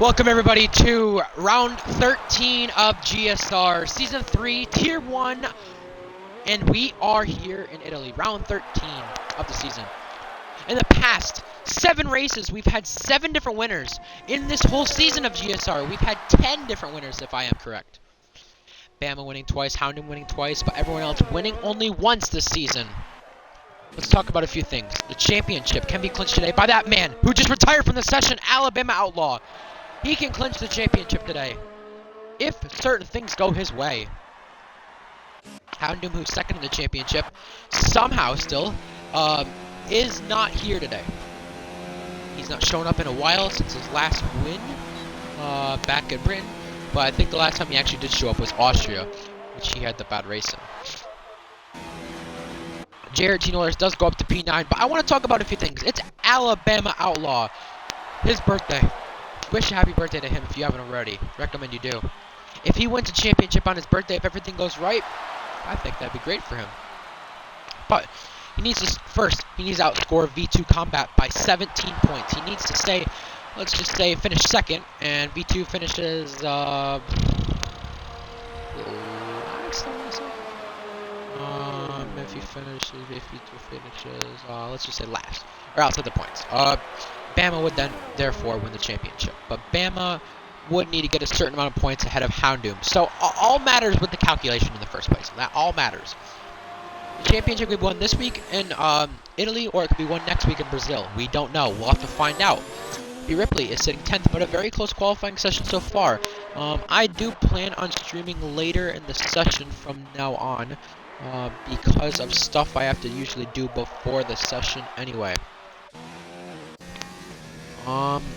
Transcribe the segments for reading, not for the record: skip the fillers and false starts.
Welcome everybody to round 13 of GSR, season 3, tier 1, and we are here in Italy, round 13 of the season. In the past 7 races, we've had 7 different winners. In this whole season of GSR, we've had 10 different winners, if I am correct. Bama winning twice, Houndum winning twice, but everyone else winning only once this season. Let's talk about a few things. The championship can be clinched today by that man who just retired from the session, Alabama Outlaw. He can clinch the championship today, if certain things go his way. Houndum, who's second in the championship, somehow still, is not here today. He's not shown up in a while since his last win back in Britain, but I think the last time he actually did show up was Austria, which he had the bad race in. R13 does go up to P9, but I want to talk about a few things. It's Alabama Outlaw, his birthday. Wish a happy birthday to him if you haven't already. Recommend you do. If he wins a championship on his birthday, if everything goes right, I think that'd be great for him. But he needs to he needs to outscore V2 Combat by 17 points. He needs to stay, let's just say, finish second, and V2 finishes last, if V2 finishes, let's just say last, or outside the points. Bama would then, therefore, win the championship. But Bama would need to get a certain amount of points ahead of Houndum. So, all matters with the calculation in the first place. That all matters. The championship could be won this week in Italy, or it could be won next week in Brazil. We don't know. We'll have to find out. B. Ripley is sitting 10th, but a very close qualifying session so far. I do plan on streaming later in the session from now on, because of stuff I have to usually do before the session anyway.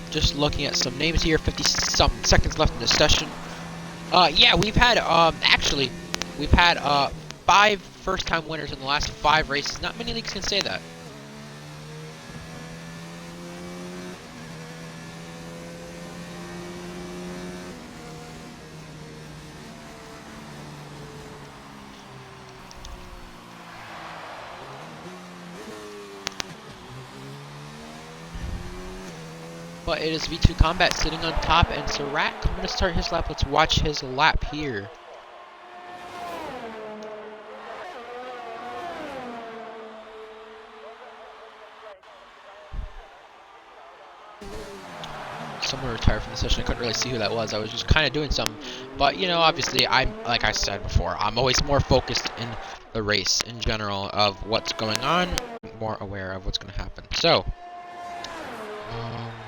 Just looking at some names here, 50-some seconds left in the session. Yeah, we've had, actually, we've had, 5 first-time winners in the last 5 races. Not many leagues can say that. But it is V2 Combat sitting on top, and Serac coming to start his lap. Let's watch his lap here. Someone retired from the session. I couldn't really see who that was. I was just kind of doing something. But, you know, obviously, like I said before, I'm always more focused in the race in general of what's going on, more aware of what's going to happen. So,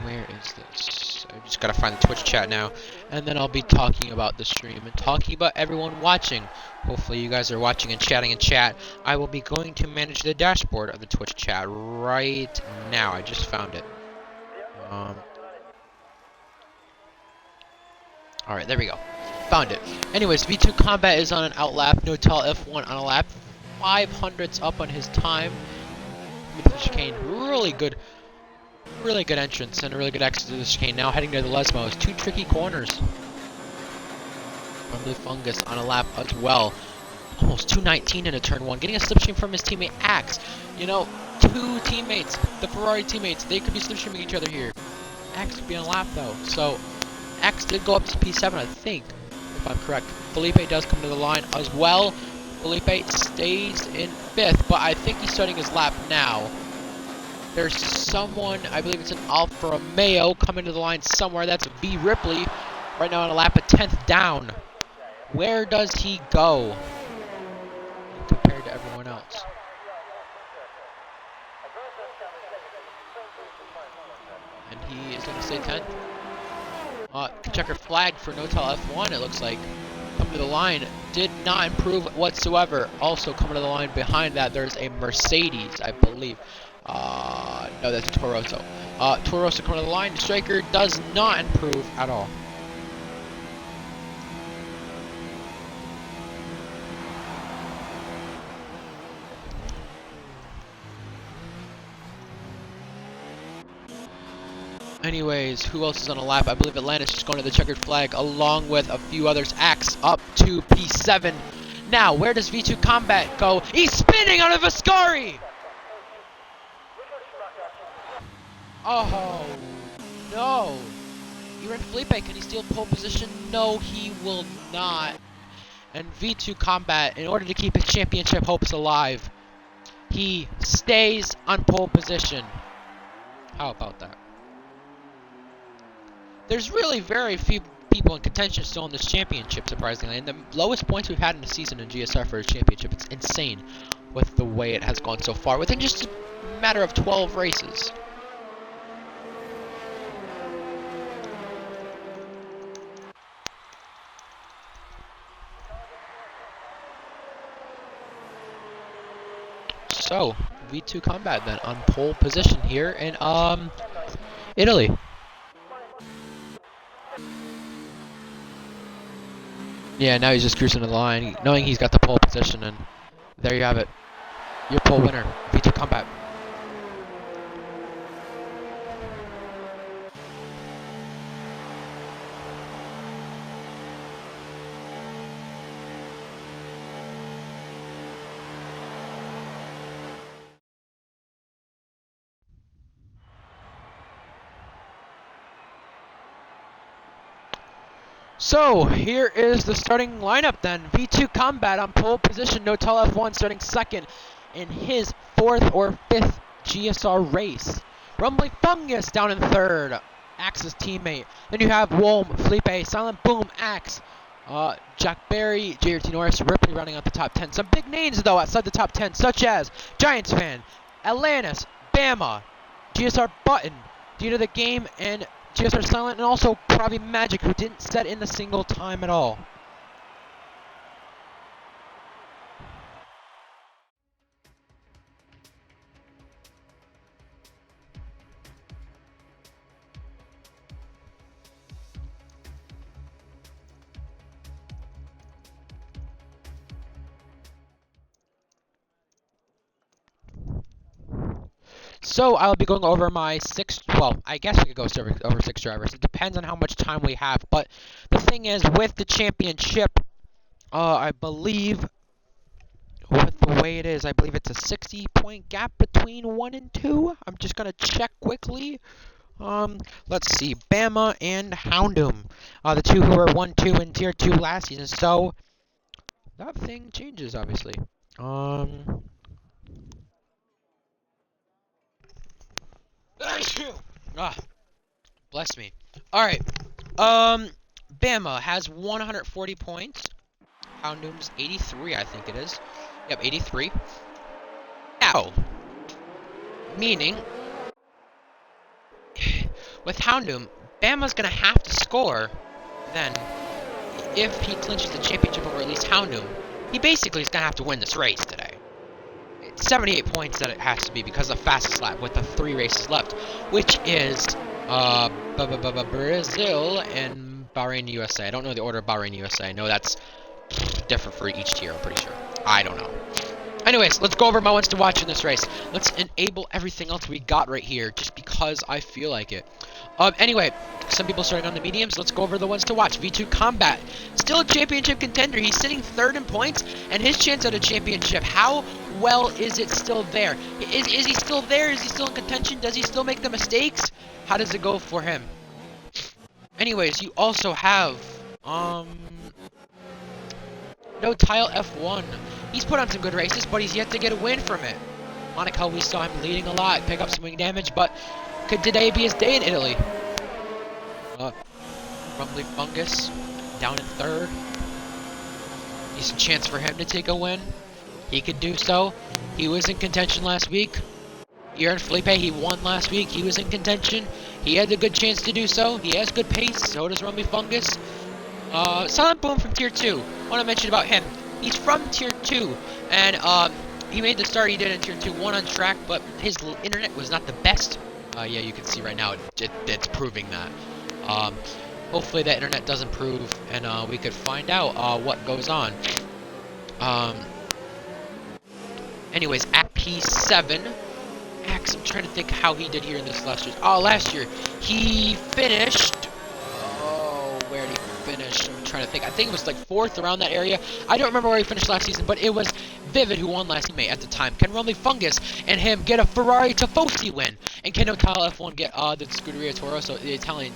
where is this? I just gotta find the Twitch chat now, and then I'll be talking about the stream and talking about everyone watching. Hopefully you guys are watching and chatting in chat. I will be going to manage the dashboard of the Twitch chat right now. I just found it. Alright, there we go. Found it. Anyways, V2 Combat is on an outlap. Notel F1 on a lap. 500s up on his time. With the chicane. Really good entrance and a really good exit to the chicane. Now heading to the Lesmos. 2 tricky corners. From the Fungus on a lap as well. Almost 219 in a turn 1. Getting a slipstream from his teammate Axe. You know, 2 teammates, the Ferrari teammates, they could be slipstreaming each other here. Axe could be on a lap though. So Axe did go up to P7, I think, if I'm correct. Felipe does come to the line as well. Felipe stays in 5th, but I think he's starting his lap now. There's someone, I believe it's an Alfa Romeo, coming to the line somewhere. That's B. Ripley, right now on a lap at 10th down. Where does he go compared to everyone else? And he is going to stay 10th. Checkered flag for Notel F1, it looks like. Coming to the line, did not improve whatsoever. Also coming to the line behind that, there's a Mercedes, I believe. No, that's a Torosso. Torosso coming to the line. Striker does not improve at all. Anyways, who else is on a lap? I believe Atlantis is going to the checkered flag along with a few others. Axe up to P7. Now, where does V2 Combat go? He's spinning on a Viscari! Oh, no. Aaron Felipe, can he steal pole position? No, he will not. And V2 Combat, in order to keep his championship hopes alive, he stays on pole position. How about that? There's really very few people in contention still in this championship, surprisingly. And the lowest points we've had in the season in GSR for a championship. It's insane with the way it has gone so far, within just a matter of 12 races. So, V2 Combat then on pole position here in Italy. Yeah, now he's just cruising to the line, knowing he's got the pole position, and there you have it. Your pole winner, V2 Combat. So, here is the starting lineup then. V2 Combat on pole position, Notel F1 starting second in his 4th or 5th GSR race. Rumbly Fungus down in 3rd, Axe's teammate. Then you have Wolm, Felipe, Silent Boom, Axe, Jack Berry, JRT Norris, Ripley running out the top 10. Some big names though outside the top 10, such as Giants Fan, Atlantis, Bama, GSR Button, Due the Game, and GSR Silent, and also probably Magic, who didn't set in a single time at all. So I'll be going over my 6, well, I guess we could go over 6 drivers. It depends on how much time we have. But the thing is, with the championship, I believe, with the way it is, I believe it's a 60-point gap between 1 and 2. I'm just going to check quickly. Let's see, Bama and Houndoom, the two who were 1-2 in Tier 2 last season. So that thing changes, obviously. Bless me. Alright. Bama has 140 points. Houndoom's 83, I think it is. Yep, 83. Now, meaning, with Houndoom, Bama's gonna have to score, then, if he clinches the championship over at least Houndoom, he basically is gonna have to win this race today. 78 points that it has to be because of the fastest lap with the 3 races left, which is Brazil and Bahrain, USA. I don't know the order of Bahrain, USA. I know that's different for each tier, I'm pretty sure. I don't know. Anyways, let's go over my ones to watch in this race. Let's enable everything else we got right here, just because I feel like it. Anyway, some people starting on the mediums. Let's go over the ones to watch. V2 Combat, still a championship contender. He's sitting 3rd in points, and his chance at a championship, how well is it still there? Is he still there? Is he still in contention? Does he still make the mistakes? How does it go for him? Anyways, you also have, No Tile F1. He's put on some good races, but he's yet to get a win from it. Monaco, we saw him leading a lot, pick up some wing damage, but could today be his day in Italy? Rumbly Fungus, down in 3rd. Decent chance for him to take a win. He could do so. He was in contention last week. Aaron Felipe, he won last week. He was in contention. He had a good chance to do so. He has good pace. So does Rumbly Fungus. Silent Boom from Tier 2. I want to mention about him. He's from Tier 2. And he made the start he did in Tier 2. Won on track, but his internet was not the best. Yeah, you can see right now it's proving that. Hopefully that internet does improve, and we could find out what goes on. Anyways, at P7, Axe, I'm trying to think how he did here in this last year. Last year, he finished... Oh, where did he finish? I'm trying to think. I think it was like 4th around that area. I don't remember where he finished last season, but it was Vivid who won last teammate at the time. Can Romley Fungus and him get a Ferrari Tifosi win, and can Cal F1 get the Scuderia Toro, so the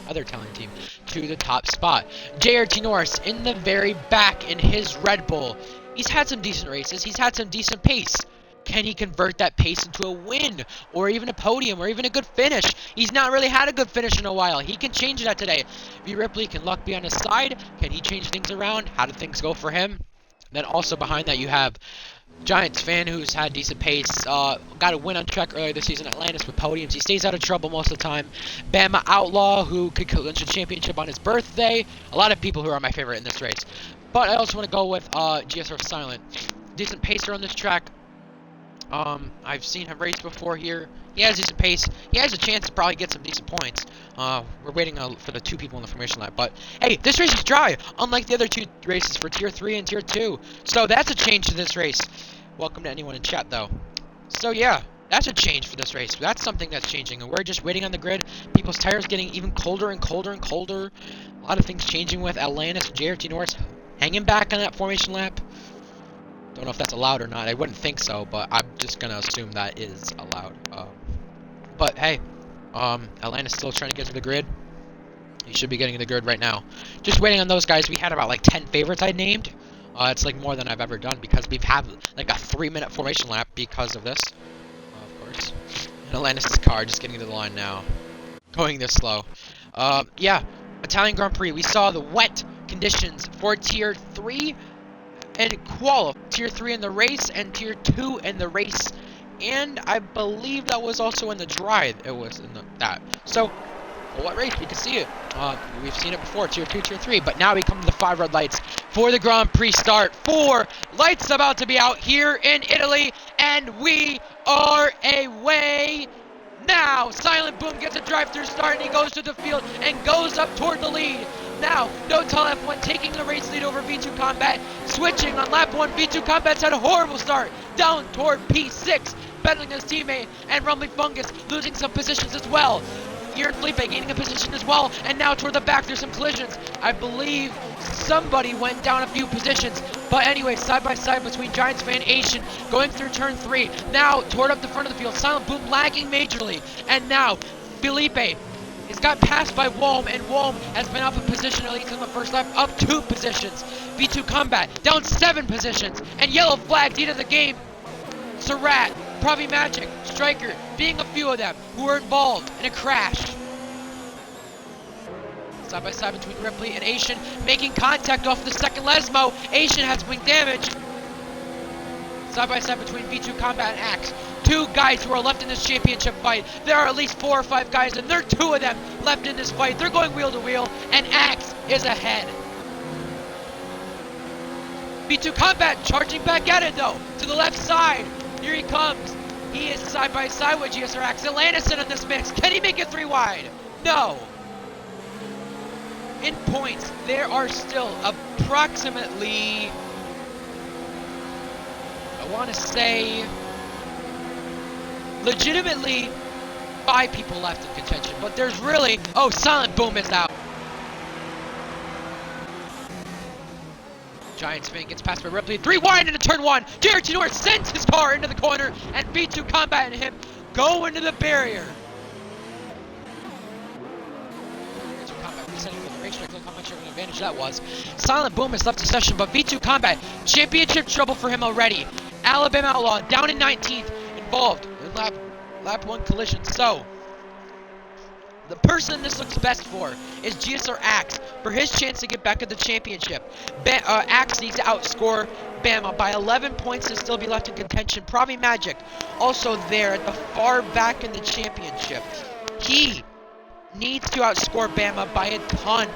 other Italian team, to the top spot. R13 Norris in the very back in his Red Bull. He's had some decent races. He's had some decent pace. Can he convert that pace into a win, or even a podium, or even a good finish? He's not really had a good finish in a while. He can change that today. V Ripley, can luck be on his side? Can he change things around? How do things go for him? Then also behind that you have Giants fan who's had decent pace, got a win on track earlier this season at Atlantis with podiums. He stays out of trouble most of the time. Bama Outlaw, who could clinch a championship on his birthday. A lot of people who are my favorite in this race. But I also want to go with GSR Silent. Decent pacer on this track. I've seen him race before here. He has decent pace. He has a chance to probably get some decent points. We're waiting for the 2 people in the formation lap. But, hey, this race is dry, unlike the other 2 races for Tier 3 and Tier 2. So that's a change to this race. Welcome to anyone in chat, though. So, yeah, that's a change for this race. That's something that's changing. And we're just waiting on the grid. People's tires getting even colder and colder and colder. A lot of things changing with Atlantis, JRT Norris hanging back on that formation lap. Don't know if that's allowed or not. I wouldn't think so, but I'm just going to assume that is allowed. But, hey, Atlanta's still trying to get to the grid. He should be getting to the grid right now. Just waiting on those guys. We had about, like, 10 favorites I named. It's, like, more than I've ever done because we've had, like, a 3-minute formation lap because of this. Of course. And Atlantis' car just getting to the line now. Going this slow. Yeah, Italian Grand Prix. We saw the wet conditions for Tier 3 and Tier 3 in the race and Tier 2 in the race, and I believe that was also in the dry. It was in that. So, what race? We can see it. We've seen it before, Tier 2, Tier 3, but now we come to the 5 red lights for the Grand Prix start. 4 lights about to be out here in Italy, and we are away now. Silent Boom gets a drive-through start, and he goes to the field and goes up toward the lead. Now, No Tell F1 taking the race lead over V2 Combat. Switching on lap 1, V2 Combat's had a horrible start. Down toward P6, battling his teammate. And Rumley Fungus losing some positions as well. Ian Felipe gaining a position as well. And now toward the back, there's some collisions. I believe somebody went down a few positions. But anyway, side by side between Giants fan Asian going through turn 3. Now, toward up the front of the field, Silent Boom lagging majorly. And now, Felipe is got passed by Wom, and Wom has been off a position at least in the first lap, up 2 positions. V2 Combat down 7 positions, and yellow flagged into the game. Surratt, Pravi Magic, Striker, being a few of them who were involved in a crash. Side by side between Ripley and Asian, making contact off the second Lesmo. Asian has wing damage. Side by side between V2 Combat and Axe. 2 guys who are left in this championship fight. There are at least 4 or 5 guys, and there are 2 of them left in this fight. They're going wheel to wheel, and Axe is ahead. V2 Combat charging back at it, though, to the left side. Here he comes. He is side by side with GSR Axe. Atlantis in this mix. Can he make it 3 wide? No. In points, there are still approximately, I want to say, legitimately 5 people left in contention, but there's really, oh, Silent Boom is out. Giants fan gets passed by Ripley, 3 wide into turn 1. JRT North sends his car into the corner, and V2 Combat and him go into the barrier. V2 Combat resetting for the racetrack. Look how much of an advantage that was. Silent Boom has left the session, but V2 Combat, championship trouble for him already. Alabama Outlaw down in 19th, involved in lap 1 collision. So, the person this looks best for is GSR Axe for his chance to get back at the championship. Axe needs to outscore Bama by 11 points to still be left in contention. Pravi Magic also there at the far back in the championship. He needs to outscore Bama by a ton.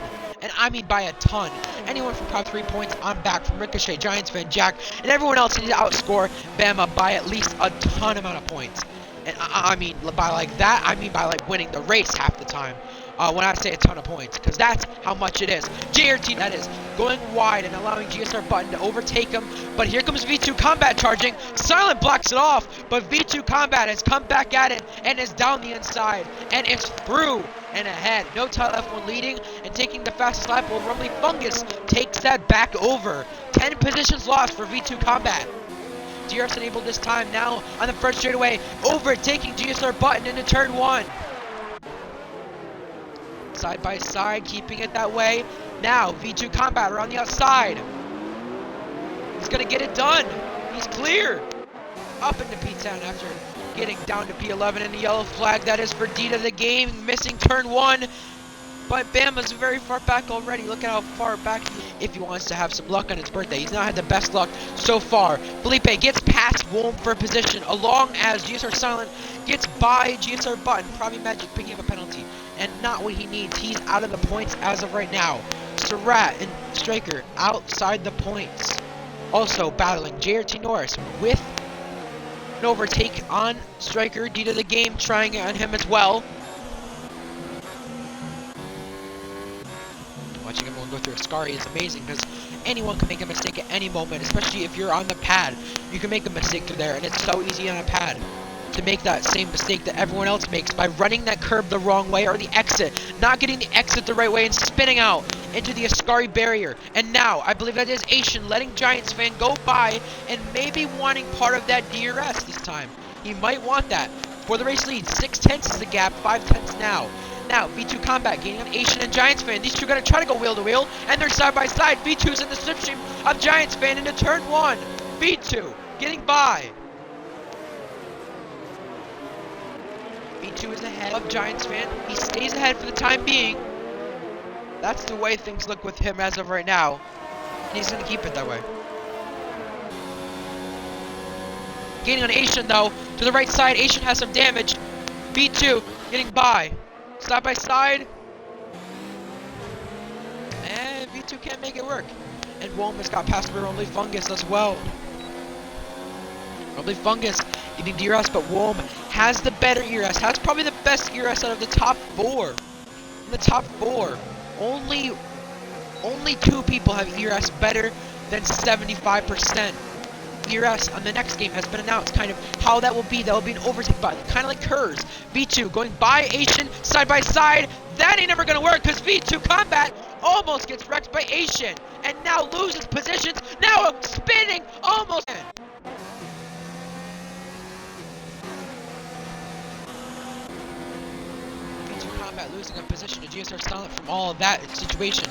And I mean by a ton. Anyone from top 3 points, I'm back. From Ricochet, Giants fan, Jack, and everyone else needs to outscore Bama by at least a ton amount of points. And I mean by like that, I mean by like winning the race half the time. when I say a ton of points, because that's how much it is. JRT, that is, going wide and allowing GSR Button to overtake him, but here comes V2 Combat charging. Silent blocks it off, but V2 Combat has come back at it and is down the inside, and it's through and ahead. No Tile F1 leading and taking the fastest lap, while Rumbly Fungus takes that back over. 10 positions lost for V2 Combat. DRS enabled this time, now on the front straightaway, overtaking GSR Button into turn 1. Side by side, keeping it that way. Now, V2 Combat around the outside. He's going to get it done. He's clear. Up into P10 after getting down to P11 in the yellow flag. That is for D to the game, missing turn 1. But Bama's very far back already. Look at how far back he is if he wants to have some luck on his birthday. He's not had the best luck so far. Felipe gets past Wolm for position, along as GSR Silent gets by GSR Button. Probably Magic picking up a penalty, and not what he needs. He's out of the points as of right now. Surratt and Striker outside the points. Also battling JRT Norris with an overtake on Striker. D to the game trying it on him as well. Watching everyone go through a Ascari is amazing, because anyone can make a mistake at any moment, especially if you're on the pad. You can make a mistake through there, and it's so easy on a pad to make that same mistake that everyone else makes by running that curb the wrong way, or the exit, not getting the exit the right way and spinning out into the Ascari barrier. And now, I believe that is Asian letting Giants fan go by and maybe wanting part of that DRS this time. He might want that. For the race lead, 6/10 is the gap, 5/10 now. Now, V2 Combat gaining on Asian and Giants fan. These two are going to try to go wheel to wheel, and they're side by side. V2's in the slipstream of Giants fan into turn 1. V2 getting by. V2 is ahead of Giants fan. He stays ahead for the time being. That's the way things look with him as of right now, and he's going to keep it that way. Gaining on Asian though, to the right side. Asian has some damage. V2 getting by. Side by side. And V2 can't make it work. And Wolm has got past Rumbly Fungus as well. Rumbly Fungus getting DRS, but Wolm has the better ERS. Has probably the best ERS out of the top 4. In the top 4, only 2 people have ERS better than 75%. ERS on the next game has been announced, kind of how that will be. That will be an overtake button, kind of like Kurz. V2 going by Asian, side by side. That ain't never going to work, because V2 Combat almost gets wrecked by Asian, and now loses positions. Now spinning, almost. V2 Combat losing a position to GSR Silent from all of that situation.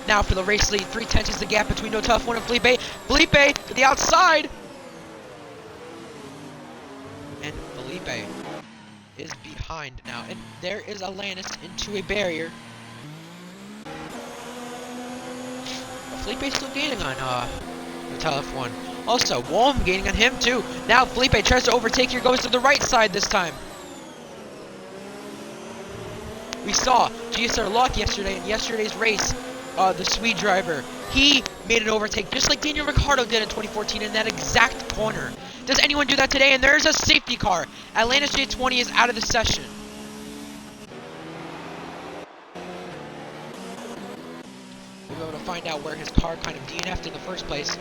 Now for the race lead, 3/10 is the gap between No Tough One and Felipe. Felipe to the outside. And Felipe is behind now. And there is Alanis into a barrier. But Felipe's still gaining on No Tough One. Also, Wolm gaining on him too. Now Felipe tries to overtake here, goes to the right side this time. We saw GSR Lock yesterday in yesterday's race. The Swede driver, he made an overtake just like Daniel Ricciardo did in 2014 in that exact corner. Does anyone do that today? And there's a safety car. Atlantis J20 is out of the session. We'll be able to find out where his car kind of DNF'd in the first place.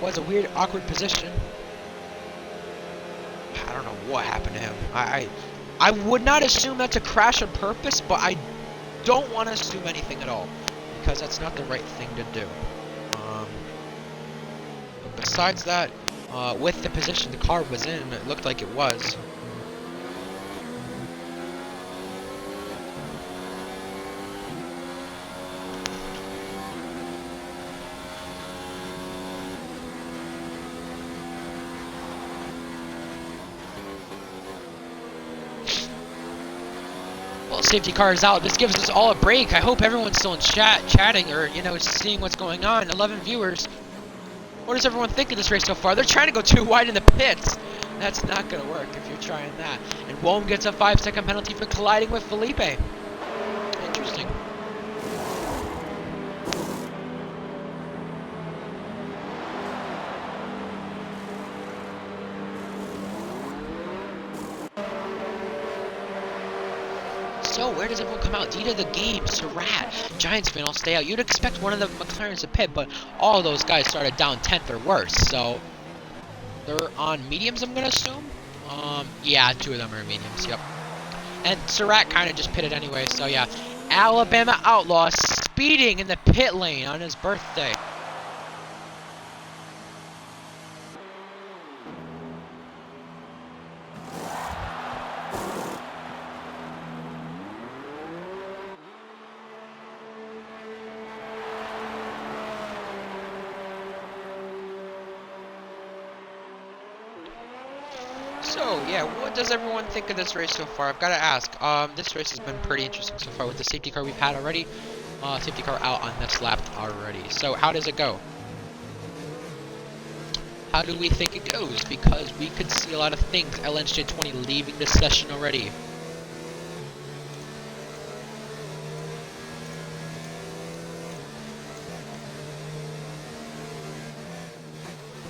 Was a weird, awkward position. I don't know what happened to him. I would not assume that's a crash on purpose, but I don't want to assume anything at all, because that's not the right thing to do. Besides that, with the position the car was in, it looked like it was. Well, safety car is out. This gives us all a break. I hope everyone's still in chatting, or, you know, seeing what's going on. 11 viewers. What does everyone think of this race so far? They're trying to go too wide in the pits. That's not going to work if you're trying that. And Wolm gets a 5-second penalty for colliding with Felipe. Interesting. So where does everyone come out? D to the game, Surratt, Giants fan all stay out. You'd expect one of the McLarens to pit, but all of those guys started down 10th or worse. So they're on mediums, I'm gonna assume. Yeah, 2 of them are mediums. Yep. And Surratt kind of just pitted anyway. So yeah, Alabama Outlaw speeding in the pit lane on his birthday. So, yeah, what does everyone think of this race so far? I've got to ask. This race has been pretty interesting so far with the safety car we've had already. Safety car out on this lap already. So, how does it go? How do we think it goes? Because we could see a lot of things. LNJ20 leaving the session already.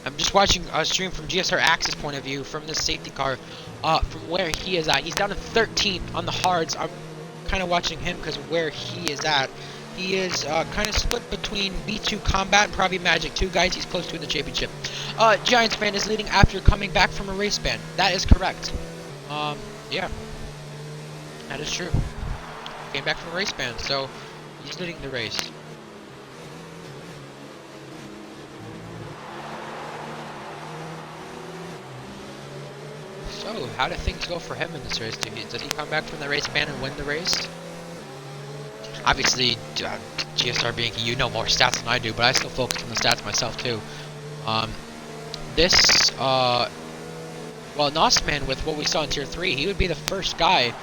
I'm just watching a stream from GSR Axis point of view from the safety car, from where he is at. He's down to 13th on the hards. I'm kind of watching him because of where he is at. He is kind of split between B2 Combat and probably Magic, 2 guys he's close to in the championship. Giants fan is leading after coming back from a race ban. That is correct. Yeah, that is true. Came back from a race ban, so he's leading the race. So, how do things go for him in this race? Does he come back from the race ban and win the race? Obviously, GSR being, you know more stats than I do, but I still focus on the stats myself too. Well, Nosman, with what we saw in Tier 3, he would be the first guy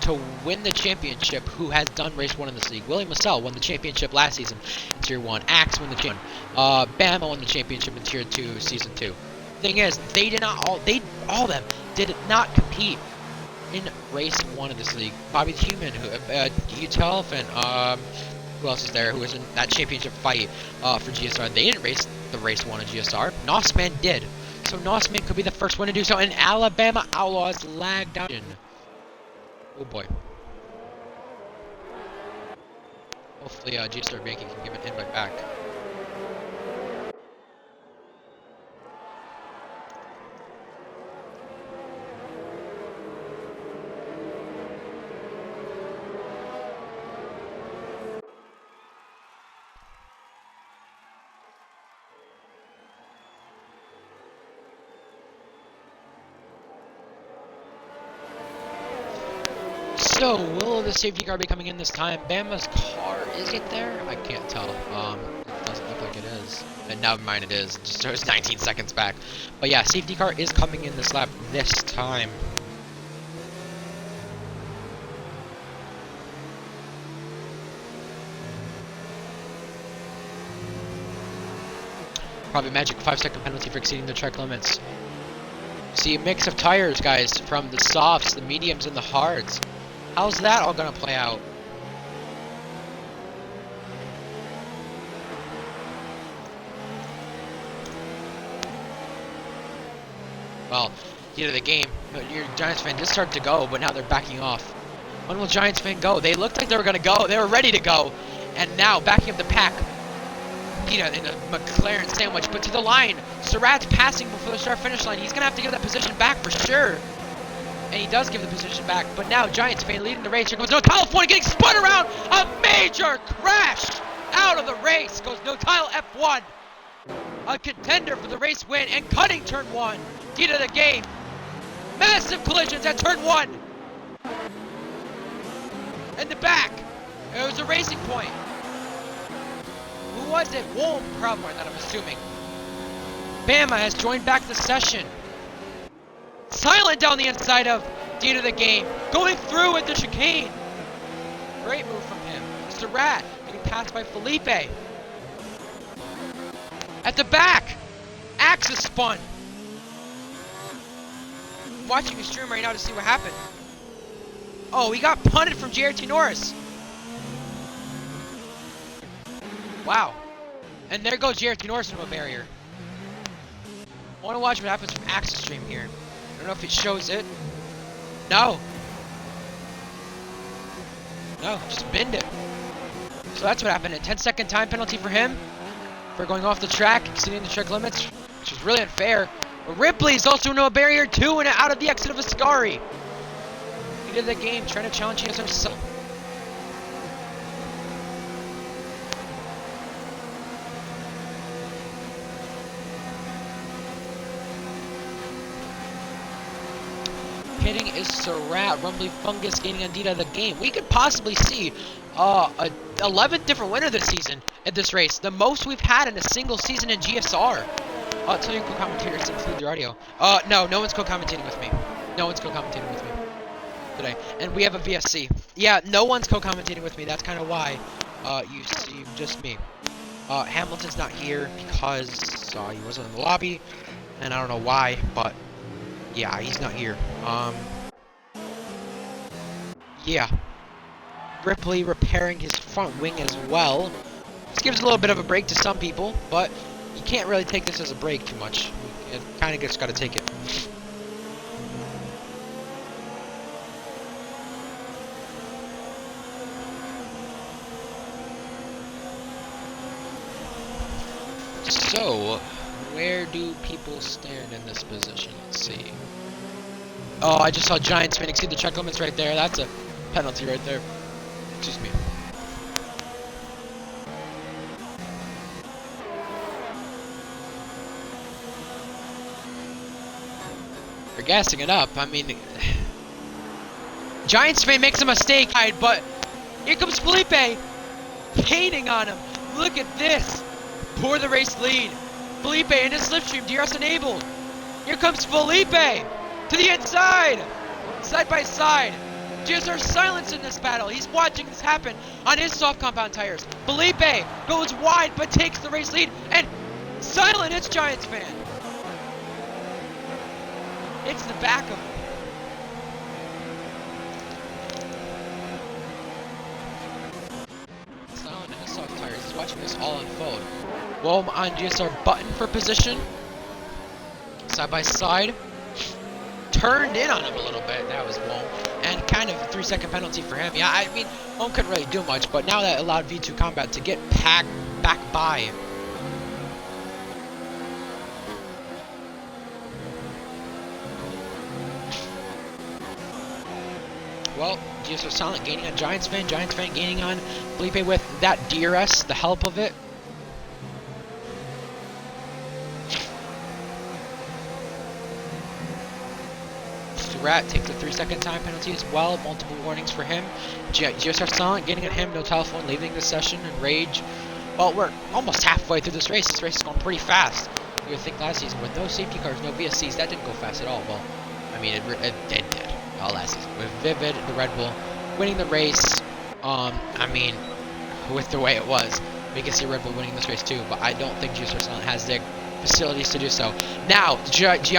to win the championship who has done race 1 in this league. William Massell won the championship last season in Tier 1. Axe won the championship. Bama won the championship in Tier 2 Season 2. Thing is, all of them did not compete in race 1 of this league. Bobby the Human, Utelf, and who else is there who was in that championship fight for GSR? They didn't race the race 1 of GSR. Nosman did. So Nosman could be the first one to do so, and Alabama Outlaws lagged out. Oh boy. Hopefully GSR Banking can give an invite back. So, will the safety car be coming in this time? Bama's car, is it there? I can't tell. It doesn't look like it is. And never mind, it is. It just shows 19 seconds back. But yeah, safety car is coming in this lap this time. Probably Magic 5-second penalty for exceeding the track limits. See, a mix of tires, guys, from the softs, the mediums, and the hards. How's that all gonna play out? Well, you know the game. Your Giants fan just started to go, but now they're backing off. When will Giants fan go? They looked like they were gonna go. They were ready to go, and now backing up the pack. In a McLaren sandwich, but to the line. Surratt's passing before the start-finish line. He's gonna have to give that position back for sure. And he does give the position back, but now Giants fan leading the race. Here goes No California getting spun around. A major crash out of the race. Goes No Tile F1. A contender for the race win and cutting turn 1. D to the game. Massive collisions at turn 1. In the back. It was a racing point. Who was it? Wolm, probably, that I'm assuming. Bama has joined back the session. Silent down the inside of D to the game. Going through with the chicane. Great move from him. Surratt getting passed by Felipe. At the back. Axis spun. I'm watching a stream right now to see what happened. Oh, he got punted from JRT Norris. Wow. And there goes JRT Norris into a barrier. I want to watch what happens from Axis stream here. I don't know if it shows it. No. No, just binned it. So that's what happened. A 10-second time penalty for him for going off the track, exceeding the track limits, which is really unfair. But Ripley's also no barrier 2 and out of the exit of Ascari. He did the game, trying to challenge GSR. Pitting is Surratt, Rumbly Fungus gaining on Dita the game. We could possibly see a 11th different winner this season at this race. The most we've had in a single season in GSR. I'll tell you co-commentators to include their audio. No one's co-commentating with me. No one's co-commentating with me today. And we have a VSC. Yeah, no one's co-commentating with me. That's kind of why you see just me. Hamilton's not here because he wasn't in the lobby. And I don't know why, but yeah, he's not here. Yeah. Ripley repairing his front wing as well. This gives a little bit of a break to some people, but you can't really take this as a break too much. You kind of just got to take it. So, where do people stand in this position? Let's see. Oh, I just saw Giants fan exceed the check limits right there. That's a penalty right there. Excuse me. They're gassing it up. I mean, Giants fan makes a mistake, but here comes Felipe, hating on him. Look at this. For the race lead. Felipe in his slipstream. DRS enabled. Here comes Felipe to the inside. Side by side. GSR silence in this battle. He's watching this happen on his soft compound tires. Felipe goes wide but takes the race lead. And silent hits Giants fan. It's the back of him. Silent in his soft tires. He's watching this all unfold. Well, on GSR button for position. Side by side. Turned in on him a little bit. That was Wong. And kind of a 3-second penalty for him. Yeah, I mean, Wong couldn't really do much, but now that allowed V2 Combat to get back by. Well, GSR Silent gaining on Giants fan gaining on Felipe with that DRS, the help of it. Rat takes a 3-second time penalty as well. Multiple warnings for him. GSR Silent getting at him. No telephone. Leaving the session in rage. Well, we're almost halfway through this race. This race is going pretty fast. You would think last season with no safety cars, no VSCs, that didn't go fast at all. Well, I mean, it did. All last season with Vivid, the Red Bull, winning the race. I mean, with the way it was, we can see Red Bull winning this race too. But I don't think GSR Silent has the facilities to do so. Now, Giants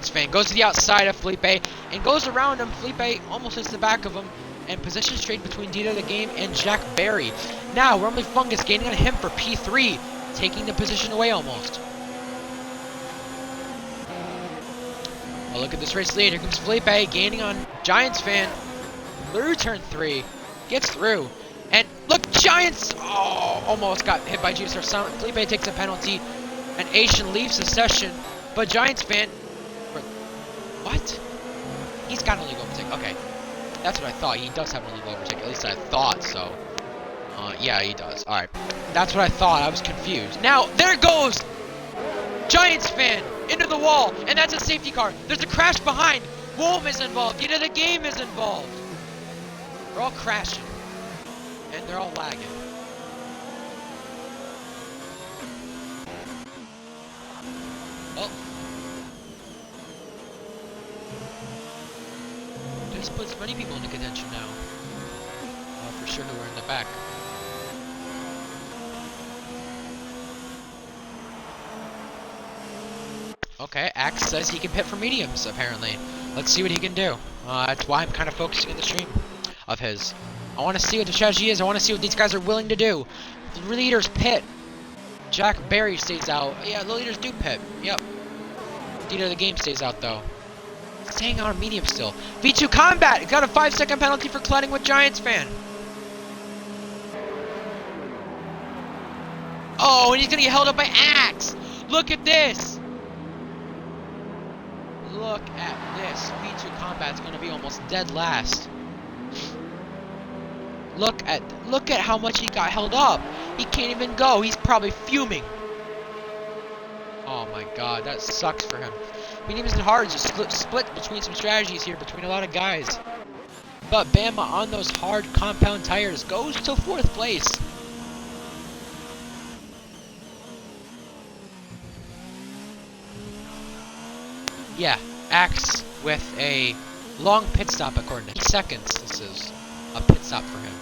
fan goes to the outside of Felipe and goes around him. Felipe almost hits the back of him and positions straight between Dita the Game and Jack Barry. Now, Rumbly Fungus gaining on him for P3, taking the position away almost. Well, look at this race lead. Here comes Felipe gaining on Giants fan through turn 3. Gets through. And look, Giants almost got hit by GSR Silent. Felipe takes a penalty, and Asian leaves the session. But Giants fan, what? He's got an illegal overtake. Okay, that's what I thought. He does have an illegal overtake. At least I thought so. Yeah, he does. All right, that's what I thought. I was confused. Now there goes Giants fan into the wall, and that's a safety car. There's a crash behind. Wolm is involved. You know, the game is involved. We're all crashing. And they're all lagging. Oh. This puts many people into contention now. For sure who are in the back. Okay, Axe says he can pit for mediums, apparently. Let's see what he can do. That's why I'm kind of focusing on the stream of his. I want to see what the strategy is. I want to see what these guys are willing to do. The leaders pit. Jack Barry stays out. Yeah, the leaders do pit. Yep. Dita the Game stays out, though. He's hanging on medium still. V2 Combat got a 5-second penalty for colliding with Giants fan. Oh, and he's gonna get held up by Axe. Look at this. Look at this. V2 Combat's gonna be almost dead last. Look at how much he got held up. He can't even go. He's probably fuming. Oh my god, that sucks for him. Mediums and hards are split between some strategies here between a lot of guys. But Bama on those hard compound tires goes to 4th place. Yeah, Axe with a long pit stop according to 8 seconds. This is a pit stop for him.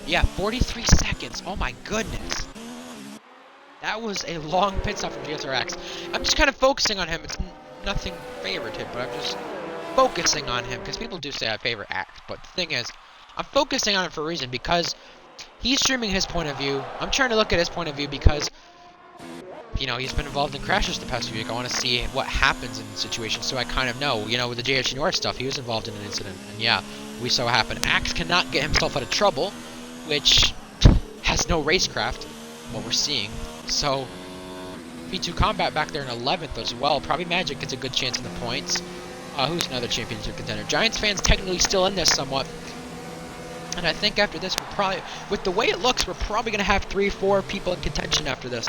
Yeah, 43 seconds. Oh my goodness. That was a long pit stop from GSR Axe. I'm just kind of focusing on him. It's nothing favorited, but I'm just focusing on him because people do say I favor Axe. But the thing is, I'm focusing on it for a reason because he's streaming his point of view. I'm trying to look at his point of view because, you know, he's been involved in crashes the past few weeks. I want to see what happens in situations so I kind of know. You know, with the JH North stuff, he was involved in an incident. And yeah, we saw what happened. Axe cannot get himself out of trouble, which has no racecraft, what we're seeing. So, V2 Combat back there in 11th as well. Probably Magic gets a good chance in the points. Who's another championship contender? Giants fans technically still in this somewhat. And I think after this, we're probably, with the way it looks, we're probably going to have 3-4 people in contention after this.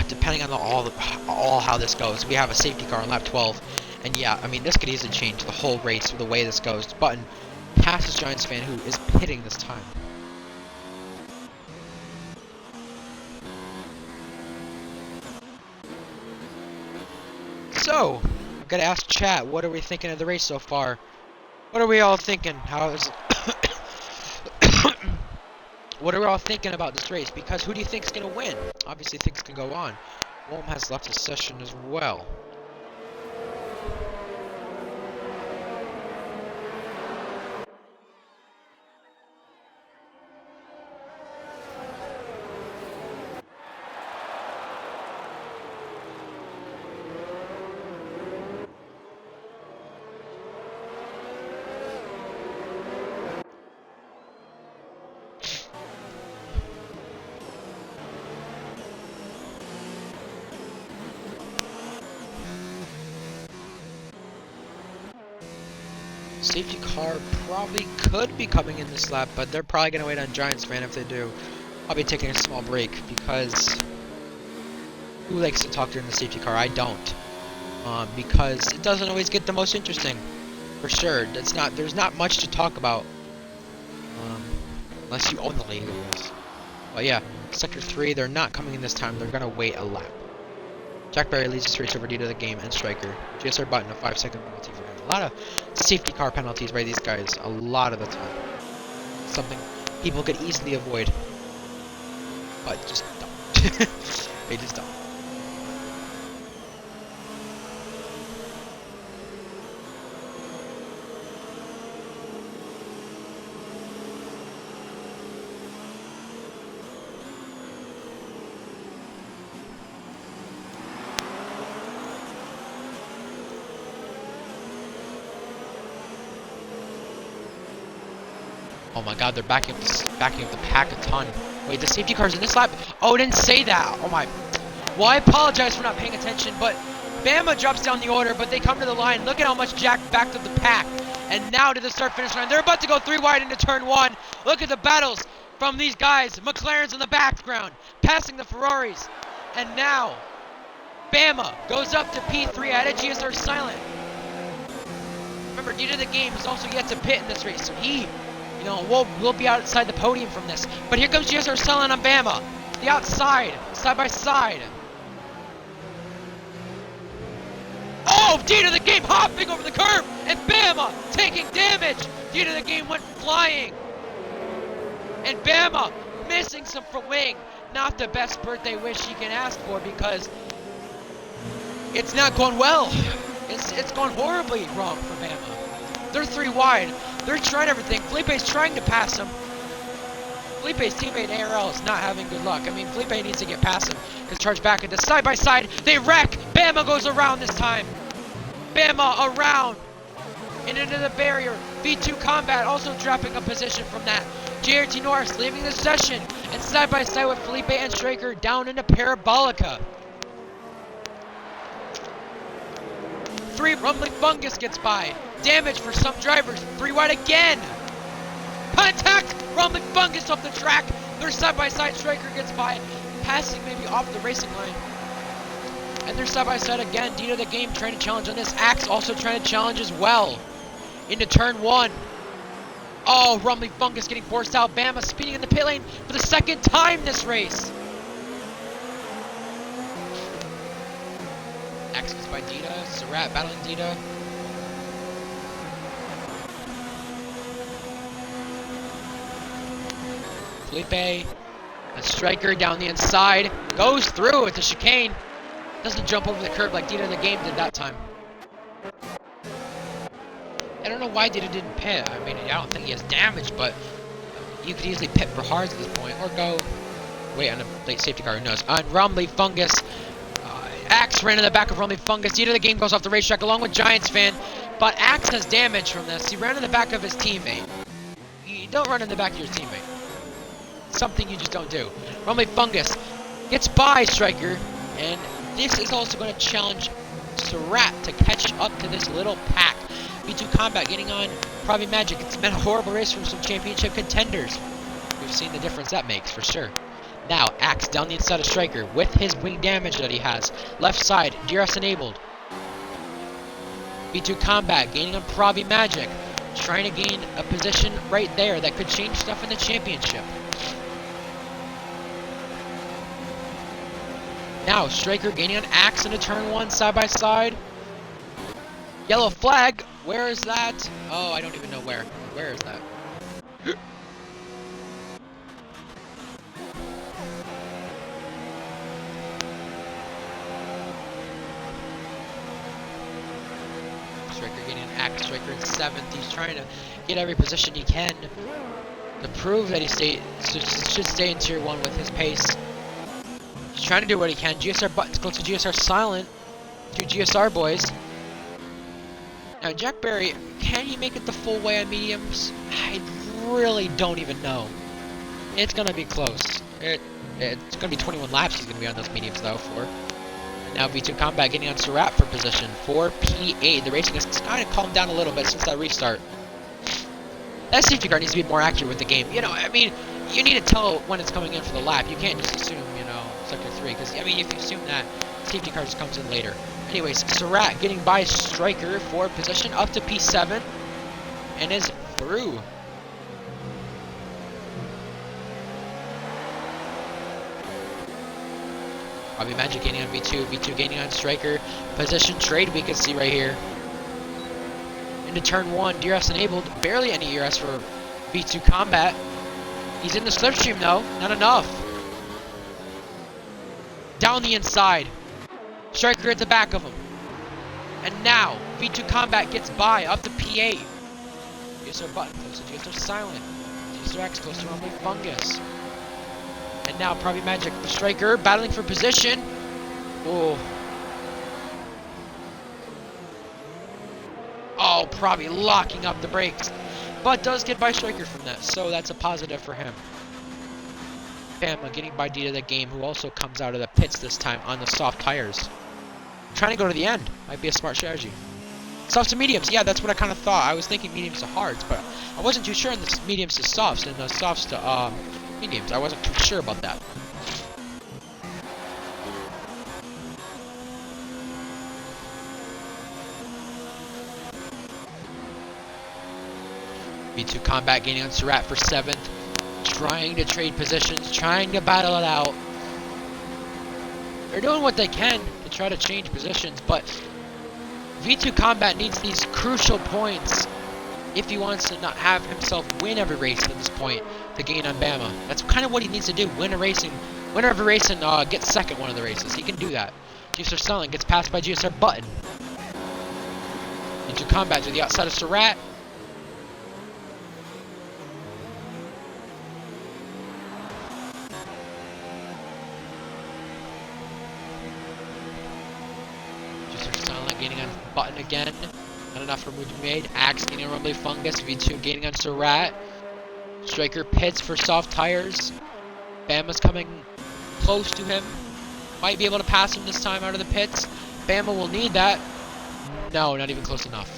Depending on all how this goes. We have a safety car on lap 12. And yeah, I mean, this could easily change the whole race with the way this goes. Button passes Giants fan who is pitting this time. So, I'm gonna ask chat, what are we thinking of the race so far? What are we all thinking? What are we all thinking about this race? Because who do you think is gonna win? Obviously, things can go on. Wolm has left his session as well. Safety car probably could be coming in this lap, but they're probably going to wait on Giants fan if they do. I'll be taking a small break because who likes to talk during the safety car? I don't. Because it doesn't always get the most interesting. For sure. There's not much to talk about. Unless you own the league, I guess. But yeah, Sector 3, they're not coming in this time. They're going to wait a lap. Jack Berry leads this race over due to the game and striker. GSR Button, a 5-second penalty for him. A lot of safety car penalties by these guys, a lot of the time. Something people could easily avoid. But just don't. They just don't. Oh my god, they're backing up the pack a ton. Wait, the safety car's in this lap? Oh, it didn't say that. Oh my. Well, I apologize for not paying attention, but Bama drops down the order, but they come to the line. Look at how much Jack backed up the pack. And now to the start-finish line. They're about to go 3 wide into turn 1. Look at the battles from these guys. McLaren's in the background, passing the Ferraris. And now, Bama goes up to P3 at a GSR silent. Remember, due to the game, he's also yet to pit in this race, so he, you know, we'll be outside the podium from this. But here comes GSR silent on Bama. The outside, side by side. Oh, due to the game, hopping over the curb, and Bama taking damage. Due to the game went flying. And Bama missing some for wing. Not the best birthday wish he can ask for because it's not going well. It's going horribly wrong for Bama. They're 3 wide. They're trying everything. Felipe's trying to pass him. Felipe's teammate ARL is not having good luck. I mean, Felipe needs to get past him. Because charge back into side by side. They wreck. Bama goes around this time. Bama around. And into the barrier. V2 Combat also dropping a position from that. JRT Norris leaving the session. And side by side with Felipe and Striker down into Parabolica. 3 Rumbling Fungus gets by. Damage for some drivers. 3 wide again. Contact! Rumbling Fungus off the track. Their side by side. Striker gets by. Passing maybe off the racing line. And they're side by side again. Dino the game trying to challenge on this. Axe also trying to challenge as well. Into turn 1. Oh, Rumbling Fungus getting forced out. Bama speeding in the pit lane for the second time this race. Axe goes by Dita. Surratt battling Dita. Felipe. A Striker down the inside. Goes through with the chicane. Doesn't jump over the curb like Dita the game did that time. I don't know why Dita didn't pit. I mean, I don't think he has damage, but you could easily pit for hards at this point. Or go wait on a late safety car, who knows. On Rumbly Fungus. Axe ran in the back of Rumbly Fungus. Dita the game goes off the racetrack along with Giants fan. But Axe has damage from this. He ran in the back of his teammate. You don't run in the back of your teammate. Something you just don't do. Rumbly Fungus gets by Striker. And this is also going to challenge Surratt to catch up to this little pack. V2 Combat getting on Probably Magic. It's been a horrible race from some championship contenders. We've seen the difference that makes for sure. Now, Axe down the inside of Striker with his wing damage that he has. Left side, DRS enabled. V2 Combat gaining on Probably Magic. Trying to gain a position right there that could change stuff in the championship. Now, Striker gaining on Axe into turn 1 side by side. Yellow flag. Where is that? Oh, I don't even know where. Where is that? Striker getting an Axe. Striker in 7th. He's trying to get every position he can to prove that he should stay in tier 1 with his pace. He's trying to do what he can. GSR buttons close to GSR silent. 2 GSR boys. Now, Jack Berry, can he make it the full way on mediums? I really don't even know. It's going to be close. It's going to be 21 laps he's going to be on those mediums, though, for. And now V2 Combat getting on Surratt for position for P8. The racing has kind of calmed down a little bit since that restart. That safety car needs to be more accurate with the game. You know, I mean, you need to tell when it's coming in for the lap. You can't just assume, you know, sector 3. Because, I mean, if you assume that, safety car just comes in later. Anyways, Surratt getting by Striker for position up to P7 and is through. Probably Magic gaining on V2, V2 gaining on Striker. Position trade we can see right here. Into turn 1, DRS enabled. Barely any ERS for V2 Combat. He's in the slipstream though, not enough. Down the inside. Striker at the back of him. And now, V2 Combat gets by up to P8. GSR button close to GSR silent. GSR X close to Rumbling Fungus. And now, Probably Magic for Striker battling for position. Oh. Oh, Probably locking up the brakes. But does get by Striker from that, so that's a positive for him. Bama getting by Dita the game, who also comes out of the pits this time on the soft tires. Trying to go to the end might be a smart strategy. Softs to mediums, yeah, that's what I kind of thought. I was thinking mediums to hards, but I wasn't too sure in the mediums to softs and the softs to mediums. I wasn't too sure about that. V2 Combat gaining on Surratt for 7th. Trying to trade positions, trying to battle it out. They're doing what they can to try to change positions, but V2 Combat needs these crucial points if he wants to not have himself win every race at this point to gain on Bama. That's kind of what he needs to do, win every race and get second one of the races. He can do that. GSR Silent gets passed by GSR Button. V2 Combat to the outside of Surratt. again. Not enough room to be made. Axe gaining on Rumbly Fungus. V2 gaining on Surratt. Striker pits for soft tires. Bama's coming close to him. Might be able to pass him this time out of the pits. Bama will need that. No, not even close enough.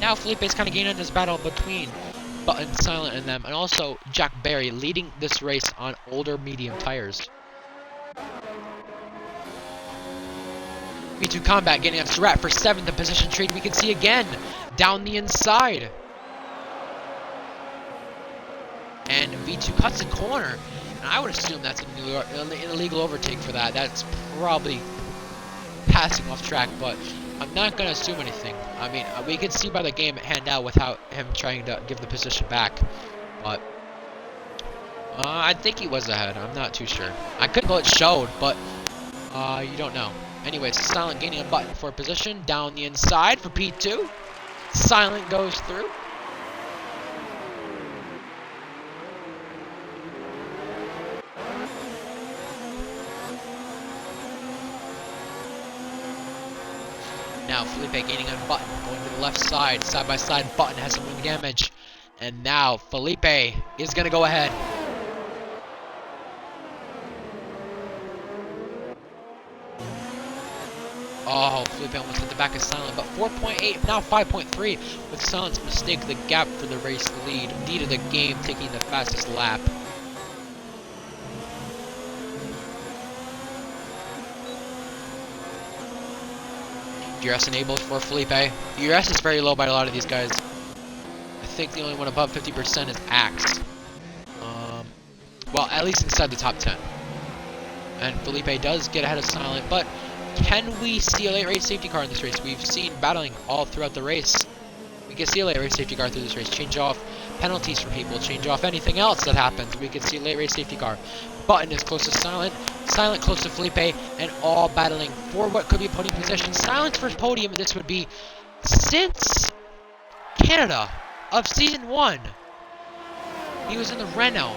Now Felipe's kind of gaining this battle between Button, Silent, and them. And also Jack Berry leading this race on older medium tires. V2 Combat getting on Surratt for 7th. The position trade we can see again down the inside. And V2 cuts the corner. And I would assume that's an illegal overtake for that. That's probably passing off track, but I'm not going to assume anything. I mean, we can see by the game at hand out without him trying to give the position back. But I think he was ahead. I'm not too sure. I couldn't know it showed, but you don't know. Anyways, Silent gaining a button for position down the inside for P2. Silent goes through. Now Felipe gaining on Button, going to the left side by side. Button has some wing damage. And now Felipe is going to go ahead. Oh, Felipe almost hit the back of Silent, but 4.8, now 5.3. With Silent's mistake, the gap for the race lead of the game, taking the fastest lap. DRS enabled for Felipe. DRS is very low by a lot of these guys. I think the only one above 50% is Axe. Well, at least inside the top 10. And Felipe does get ahead of Silent, but can we see a late race safety car in this race? We've seen battling all throughout the race. We can see a late race safety car through this race. Change off penalties for people. Change off anything else that happens. We can see a late race safety car. Button is close to Silent. Silent close to Felipe. And all battling for what could be a podium position. Silent's first podium, this would be since Canada of Season 1. He was in the Renault.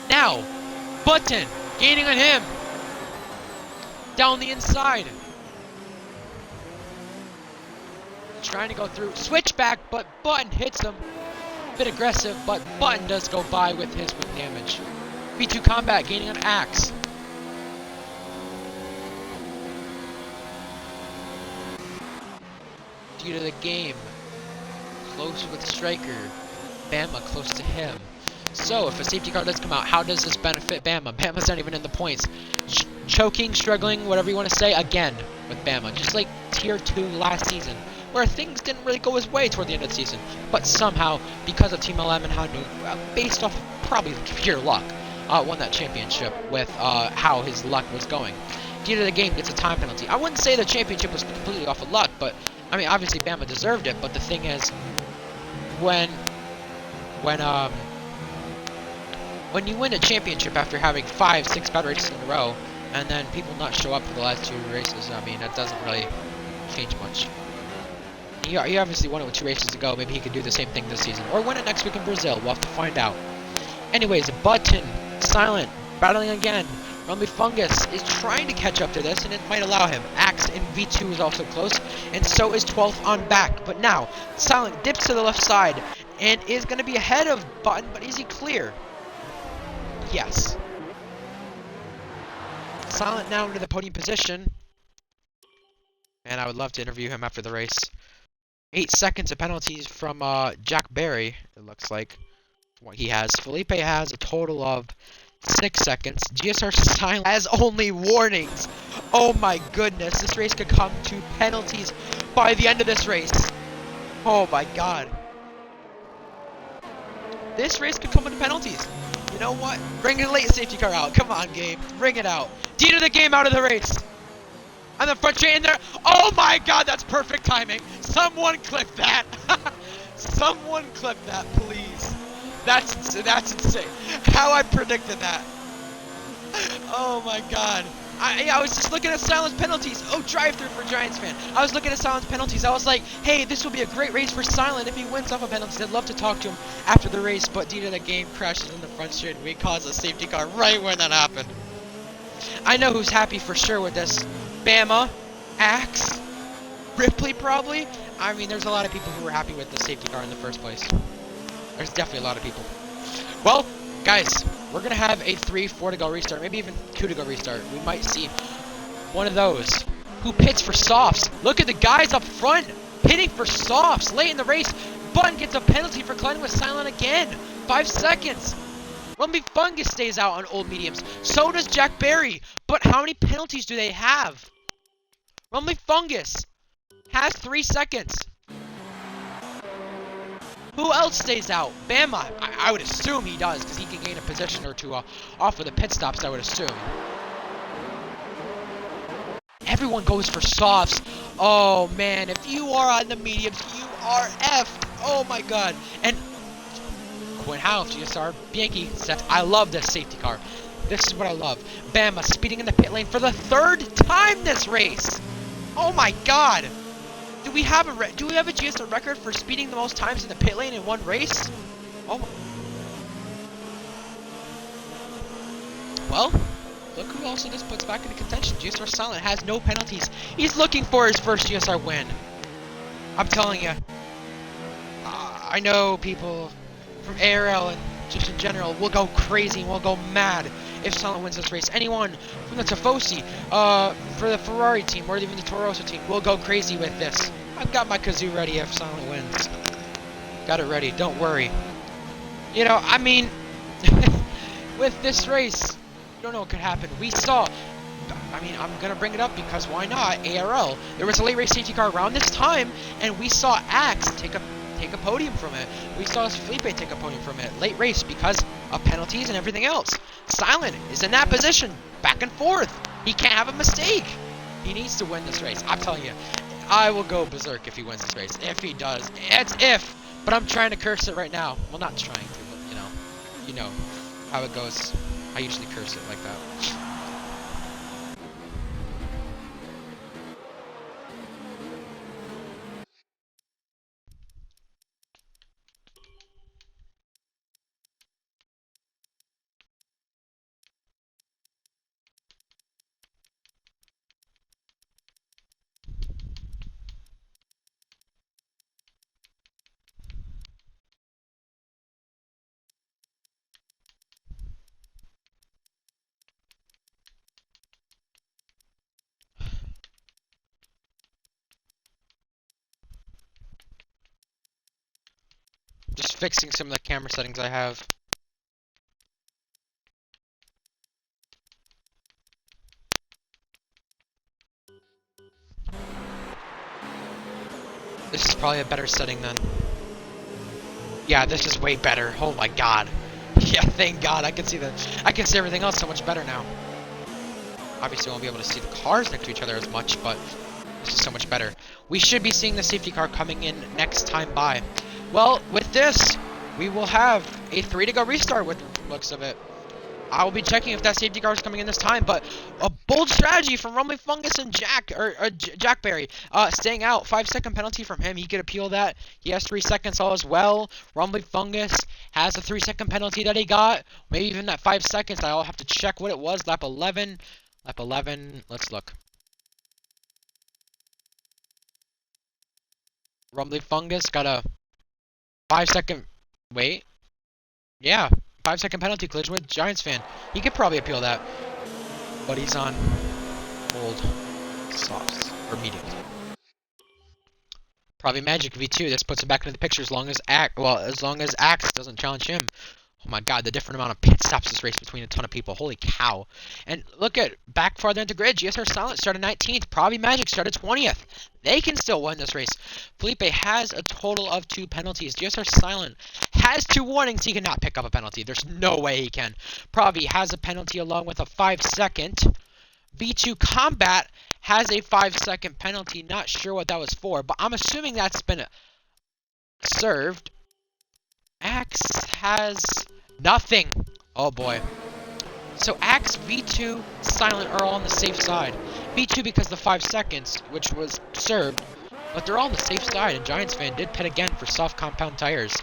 Now, Button gaining on him. Down the inside. Trying to go through. Switchback, but Button hits him. Bit aggressive, but Button does go by with his wing damage. V2 Combat gaining on Axe. Due to the game. Close with Striker. Bama close to him. So, if a safety car does come out, how does this benefit Bama? Bama's not even in the points. Choking, struggling, whatever you want to say, again with Bama. Just like Tier 2 last season, where things didn't really go his way toward the end of the season. But somehow, because of Team LM and Hannu, based off of probably pure luck, won that championship with how his luck was going. Due to the game gets a time penalty. I wouldn't say the championship was completely off of luck, but, I mean, obviously Bama deserved it, but the thing is, when you win a championship after having 5-6 bad races in a row, and then people not show up for the last 2 races, I mean, that doesn't really change much. He obviously won it with 2 races to go. Maybe he could do the same thing this season. Or win it next week in Brazil. We'll have to find out. Anyways, Button, Silent, battling again. Rumbly Fungus is trying to catch up to this, and it might allow him. Axe in V2 is also close, and so is 12th on back. But now, Silent dips to the left side, and is going to be ahead of Button, but is he clear? Yes. Silent now into the podium position. And I would love to interview him after the race. 8 seconds of penalties from Jack Berry, it looks like. What he has. Felipe has a total of 6 seconds. GSR Silent has only warnings. Oh my goodness. This race could come to penalties by the end of this race. Oh my god. This race could come to penalties. You know what? Bring the late safety car out. Come on, game. Bring it out. D to the game out of the race. And the front chain there. Oh my god, that's perfect timing. Someone clip that. Someone clip that, please. That's insane. How I predicted that. Oh my god. I was just looking at Silent's penalties. Oh, drive-through for Giants fan. I was looking at Silent's penalties. I was like, hey, this will be a great race for Silent if he wins off of penalties. I'd love to talk to him after the race, but due to the game crashes in the front straight, we caused a safety car right when that happened. I know who's happy for sure with this. Bama. Axe, Ripley probably. I mean, there's a lot of people who were happy with the safety car in the first place. There's definitely a lot of people. Well, guys, we're gonna have a 3-4 to go restart, maybe even 2 to go restart. We might see one of those. Who pits for softs? Look at the guys up front pitting for softs late in the race. Button gets a penalty for colliding with Silent again. 5 seconds. Rumby Fungus stays out on old mediums. So does Jack Barry. But how many penalties do they have? Rumby Fungus has 3 seconds. Who else stays out? Bama. I would assume he does, because he can gain a position or two off of the pit stops, I would assume. Everyone goes for softs. Oh, man. If you are on the mediums, you are effed. Oh, my God. And Quinn Howe, GSR, Bianchi sets. I love this safety car. This is what I love. Bama speeding in the pit lane for the 3rd time this race. Oh, my God. Do we have a GSR record for speeding the most times in the pit lane in one race? Oh. Well, look who also this puts back into contention. GSR Silent has no penalties. He's looking for his first GSR win. I'm telling you. I know people from ARL and just in general will go crazy and will go mad if Silent wins this race. Anyone from the Tifosi, for the Ferrari team, or even the Torosso team will go crazy with this. I've got my kazoo ready if Silent wins. Got it ready, don't worry. You know, I mean, with this race, you don't know what could happen. We saw, I mean, I'm going to bring it up because why not? ARL. There was a late race safety car around this time, and we saw Axe take a podium from it. We saw Felipe take a podium from it. Late race because of penalties and everything else. Silent is in that position, back and forth. He can't have a mistake. He needs to win this race. I'm telling you, I will go berserk if he wins this race. If he does, it's if. But I'm trying to curse it right now. Well, not trying to, but you know how it goes. I usually curse it like that. Just fixing some of the camera settings I have. This is probably a better setting then. Yeah, this is way better. Oh my God. Yeah, thank God. I can see everything else so much better now. Obviously, I won't be able to see the cars next to each other as much, but this is so much better. We should be seeing the safety car coming in next time by. Well, with this, we will have a 3 to go restart with the looks of it. I will be checking if that safety car is coming in this time, but a bold strategy from Rumbly Fungus and Jack Barry. Staying out, 5-second penalty from him. He could appeal that. He has 3 seconds all as well. Rumbly Fungus has a 3-second penalty that he got. Maybe even that 5 seconds. I'll have to check what it was. Lap 11. Lap 11. Let's look. Rumbly Fungus got a 5-second. Wait. Yeah. 5-second penalty collision with Giants fan. He could probably appeal that. But he's on old softs or mediums. Probably Magic V2. This puts him back into the picture as long as Axe doesn't challenge him. Oh my God, the different amount of pit stops this race between a ton of people. Holy cow. And look at back farther into grid. GSR Silent started 19th. Probably Magic started 20th. They can still win this race. Felipe has a total of 2 penalties. GSR Silent has 2 warnings. He cannot pick up a penalty. There's no way he can. Pravi has a penalty along with a 5-second. V2 Combat has a 5-second penalty. Not sure what that was for, but I'm assuming that's been served. Axe has nothing. Oh boy. So Axe, V2, Silent are all on the safe side. V2 because the 5 seconds, which was served, but they're all on the safe side, and Giants fan did pit again for soft compound tires.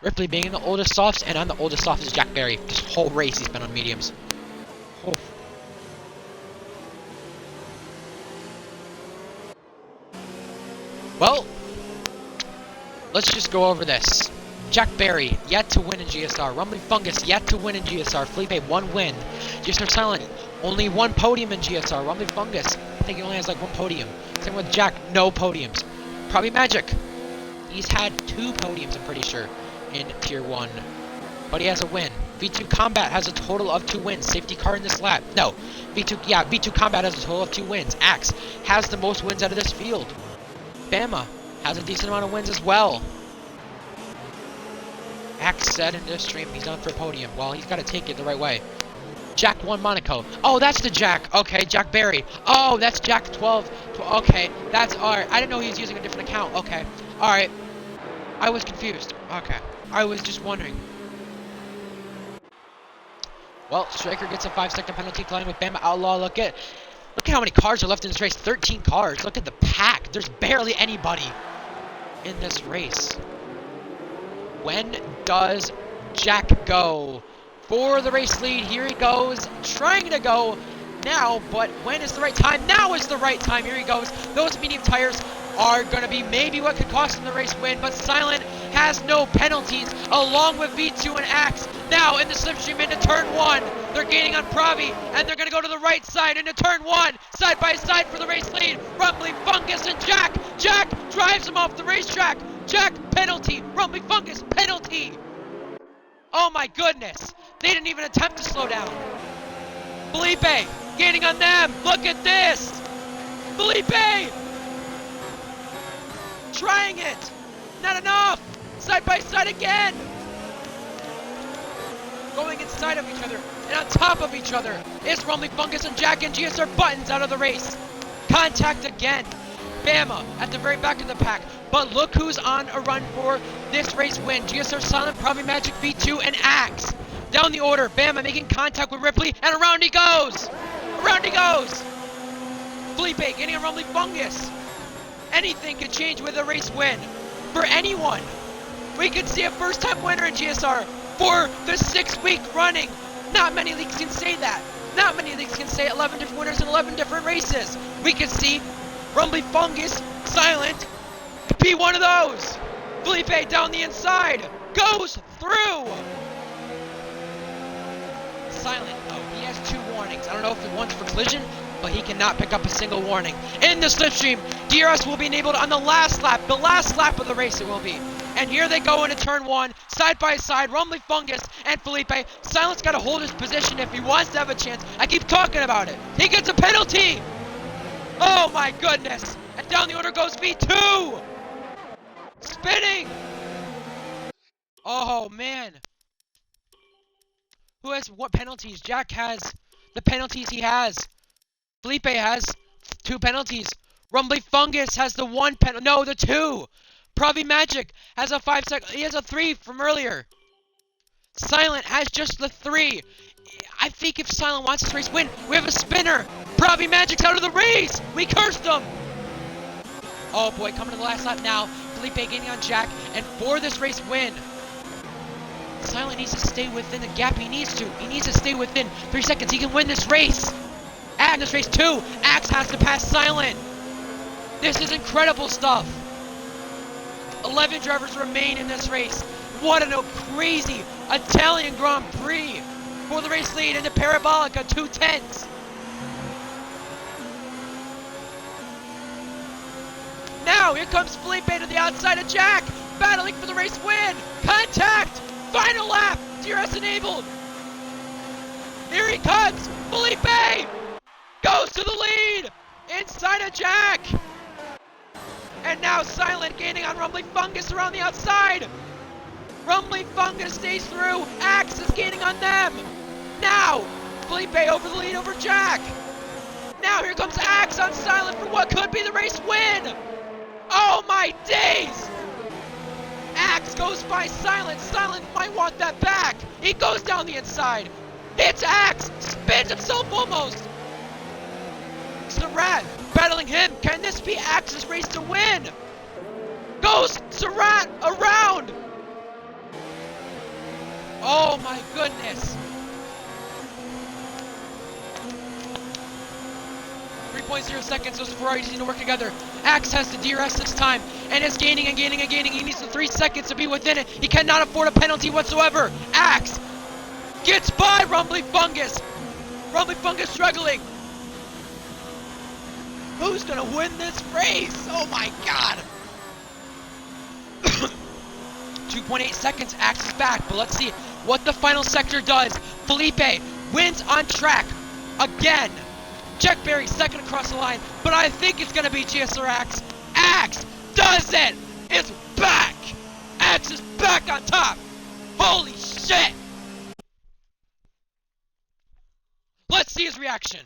Ripley being in the oldest softs, and on the oldest soft is Jack Barry. This whole race he's been on mediums. Oh. Well, let's just go over this. Jack Berry, yet to win in GSR. Rumbling Fungus, yet to win in GSR. Felipe, 1 win. GSR Silent, only 1 podium in GSR. Rumbling Fungus, I think he only has like 1 podium. Same with Jack, no podiums. Probably Magic, he's had 2 podiums, I'm pretty sure, in Tier 1. But he has a win. V2 Combat has a total of 2 wins. Safety car in this lap. No. V2 Combat has a total of 2 wins. Axe has the most wins out of this field. Bama has a decent amount of wins as well. Axe said in this stream he's on for a podium. Well, he's got to take it the right way. Jack 1 Monaco. Oh, that's the Jack. Okay, Jack Berry. Oh, that's Jack 12. Okay, that's alright. I didn't know he was using a different account. Okay. Alright. I was confused. Okay. I was just wondering. Well, Striker gets a 5-second penalty colliding with Bama Outlaw. Look at how many cars are left in this race. 13 cars. Look at the pack. There's barely anybody in this race. When does Jack go for the race lead? Here he goes, trying to go now, but when is the right time? Now is the right time. Here he goes. Those medium tires are going to be maybe what could cost him the race win, but Silent has no penalties, along with V2 and Axe. Now in the slipstream into turn 1, they're gaining on Pravi, and they're going to go to the right side into turn 1, side by side for the race lead. Rumbling Fungus and Jack. Jack drives him off the racetrack. Jack, penalty. Rumbling Fungus, penalty. Oh my goodness. They didn't even attempt to slow down. Felipe gaining on them. Look at this. Felipe trying it. Not enough. Side by side again. Going inside of each other and on top of each other is Rumbling Fungus and Jack, and GSR Buttons out of the race. Contact again. Bama at the very back of the pack. But look who's on a run for this race win. GSR Silent, Probably Magic, V2, and Axe. Down the order, Bama making contact with Ripley, and around he goes. Around he goes. Felipe getting a Rumbling Fungus. Anything could change with a race win. For anyone. We could see a first-time winner in GSR for the 6th week running. Not many leagues can say that. Not many leagues can say 11 different winners in 11 different races. We could see Rumbling Fungus, Silent, be one of those. Felipe down the inside, goes through. Silent, oh, he has 2 warnings. I don't know if one's for collision, but he cannot pick up a single warning. In the slipstream, DRS will be enabled on the last lap of the race it will be. And here they go into turn 1, side by side, Rumbling Fungus and Felipe. Silent's got to hold his position if he wants to have a chance. I keep talking about it. He gets a penalty. Oh my goodness. And down the order goes V2. Spinning. Oh man. Who has what penalties? Jack has the penalties he has. Felipe has 2 penalties. Rumbling Fungus has the 1 penalty. No, the 2. Pravi Magic has a 5-second. He has a 3 from earlier. Silent has just the 3. I think if Silent wants this race win, we have a spinner. Pravi Magic's out of the race. We cursed him. Oh boy, coming to the last lap now. Felipe gaining on Jack, and for this race win, Silent needs to stay within the gap he needs to. He needs to stay within 3 seconds. He can win this race. And this race too. Axe has to pass Silent. This is incredible stuff. 11 drivers remain in this race. What a crazy Italian Grand Prix for the race lead into Parabolica 210s. Now here comes Felipe to the outside of Jack, battling for the race win. Contact, final lap, DRS enabled. Here he comes, Felipe goes to the lead, inside of Jack. And now Silent gaining on Rumbling Fungus around the outside. Rumbling Fungus stays through. Axe is gaining on them. Now, Felipe over the lead over Jack. Now here comes Axe on Silent for what could be the race win. Oh my days. Axe goes by Silent. Silent might want that back. He goes down the inside. Hits Axe. Spins himself almost. Surratt battling him. Can this be Axe's race to win? Goes Surratt around. Oh my goodness. 3.0 seconds. Those Ferraris need to work together. Axe has the DRS this time and is gaining and gaining and gaining. He needs the 3 seconds to be within it. He cannot afford a penalty whatsoever. Axe gets by Rumbly Fungus. Rumbly Fungus struggling. Who's gonna win this race? Oh my god. 2.8 seconds, Axe is back, but let's see what the final sector does. Felipe wins on track again. Jack Berry second across the line, but I think it's gonna be GSR Axe. Axe does it! It's back! Axe is back on top! Holy shit! Let's see his reaction.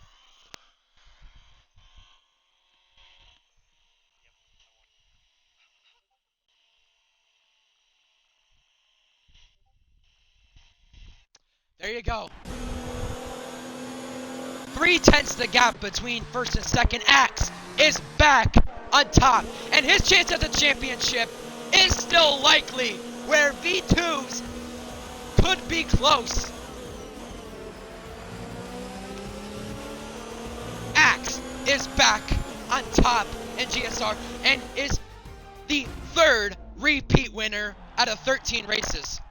There you go. 3/10 the gap between first and second. Axe is back on top, and his chance at the championship is still likely, where V2s could be close. Axe is back on top in GSR and is the third repeat winner out of 13 races.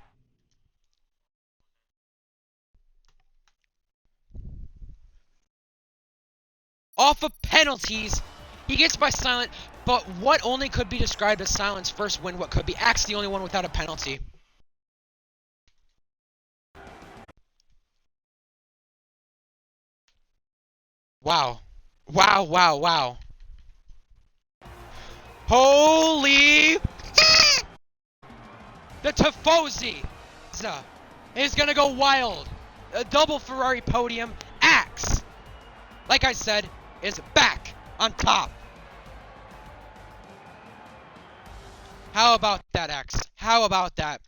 Off of penalties, he gets by Silent, but what only could be described as Silent's first win, what could be Axe the only one without a penalty. Wow. Wow, wow, wow. Holy... The Tifosi is gonna go wild. A double Ferrari podium. Axe, like I said, is back on top. How about that, Axe? How about that?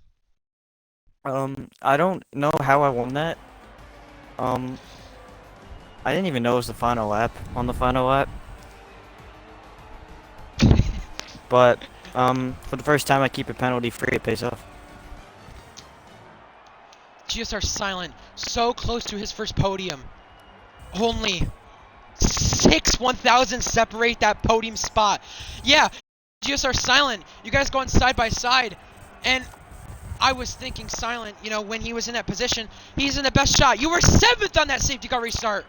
I don't know how I won that. I didn't even know it was the final lap on the final lap. But, for the first time I keep it penalty free, it pays off. GSR Silent, so close to his first podium. Only 6 1,000 separate that podium spot. Yeah, GSR Silent, you guys going side by side. And I was thinking Silent, you know, when he was in that position, he's in the best shot. You were 7th on that safety car restart.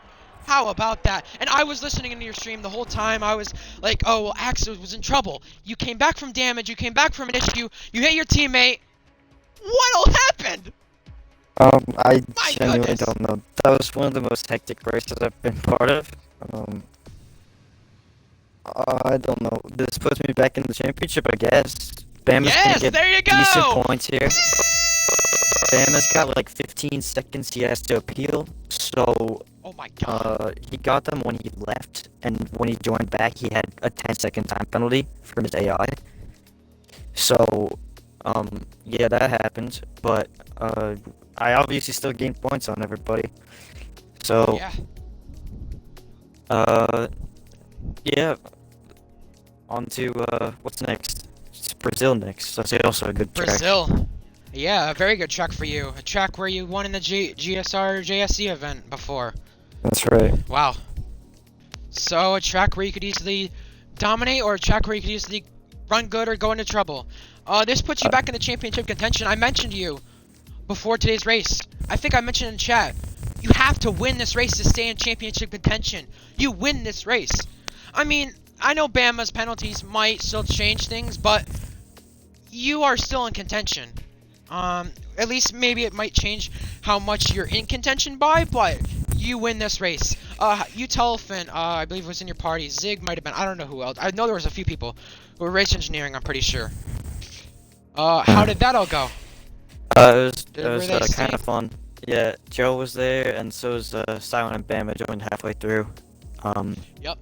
How about that? And I was listening into your stream the whole time. I was like, oh, well, Axe was in trouble. You came back from damage. You came back from an issue. You hit your teammate. What all happened? I My genuinely goodness. don't know. That was one of the most hectic races I've been part of. I don't know. This puts me back in the championship, I guess. Bama's gonna get there you go. decent points here. Bama's got like 15 seconds he has to appeal, so Oh my god. he got them when he left, and when he joined back, he had a 10-second time penalty from his AI. So, yeah, that happened, but I obviously still gained points on everybody. So, yeah. On to what's next? It's Brazil next. That's also a good track. Brazil. Yeah, a very good track for you. A track where you won in the GSR JSC event before. That's right. Wow. So a track where you could easily dominate, or a track where you could easily run good or go into trouble. This puts you back in the championship contention. I mentioned you before today's race. I think I mentioned in chat. You have to win this race to stay in championship contention. You win this race. I mean, I know Bama's penalties might still change things, but you are still in contention. At least maybe it might change how much you're in contention by, but you win this race. You Telephant, I believe was in your party. Zig might have been. I don't know who else. I know there was a few people who were race engineering, I'm pretty sure. How did that all go? It was Were they kind of safe? fun. Yeah, Joe was there, and so was Silent and Bama joined halfway through. Yep.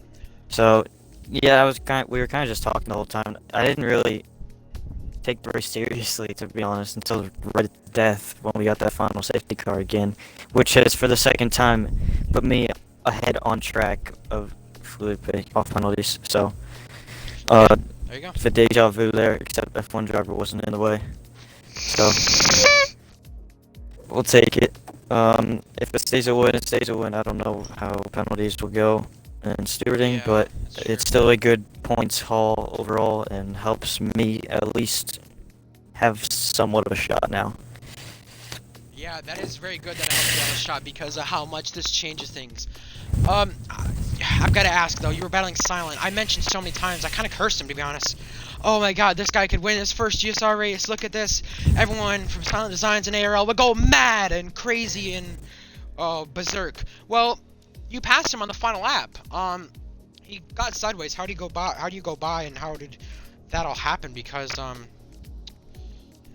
So, yeah, we were kind of just talking the whole time. I didn't really take the race seriously, to be honest, until right at death when we got that final safety car again, which has for the second time put me ahead on track of Felipe off penalties. So, There you go. the deja vu there, except F1 driver wasn't in the way. So, we'll take it. If it stays a win, it stays a win. I don't know how penalties will go. and stewarding, Yeah, but that's true. it's still a good points haul overall and helps me at least have somewhat of a shot now. Yeah, that is very good that it helps you have a shot because of how much this changes things. I've got to ask though, you were battling Silent. I mentioned so many times, I kind of cursed him to be honest. Oh my god, this guy could win his first GSR race, look at this. Everyone from Silent Designs and ARL would go mad and crazy and berserk. Well, you passed him on the final lap. He got sideways. How do you go by and how did that all happen? Because you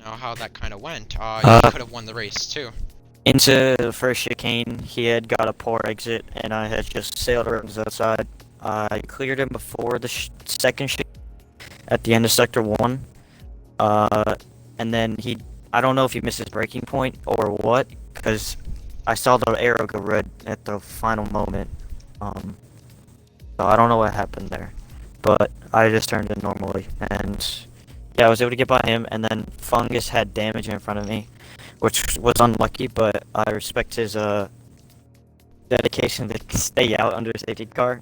know how that kind of went. You could have won the race too. Into the first chicane, he had got a poor exit, and I had just sailed around the outside. I cleared him before the second chicane at the end of Sector 1. And then I don't know if he missed his braking point or what, because I saw the arrow go red at the final moment. So I don't know what happened there. But I just turned in normally, and yeah, I was able to get by him, and then Fungus had damage in front of me, which was unlucky, but I respect his dedication to stay out under a safety car.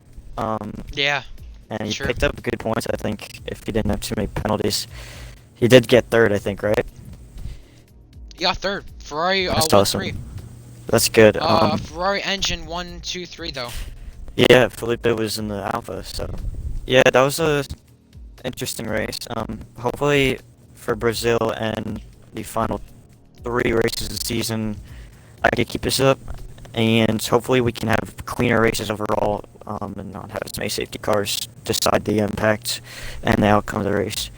Yeah. And he Sure. picked up good points, I think, if he didn't have too many penalties. He did get third, I think, right? Yeah, third. Ferrari That's won awesome. 3. That's good. Ferrari engine 1, 2, 3 though. Yeah, Felipe was in the Alpha, so yeah, that was a interesting race. Hopefully for Brazil and the final 3 races of the season, I can keep this up, and hopefully we can have cleaner races overall, and not have as many safety cars decide the impact and the outcome of the race.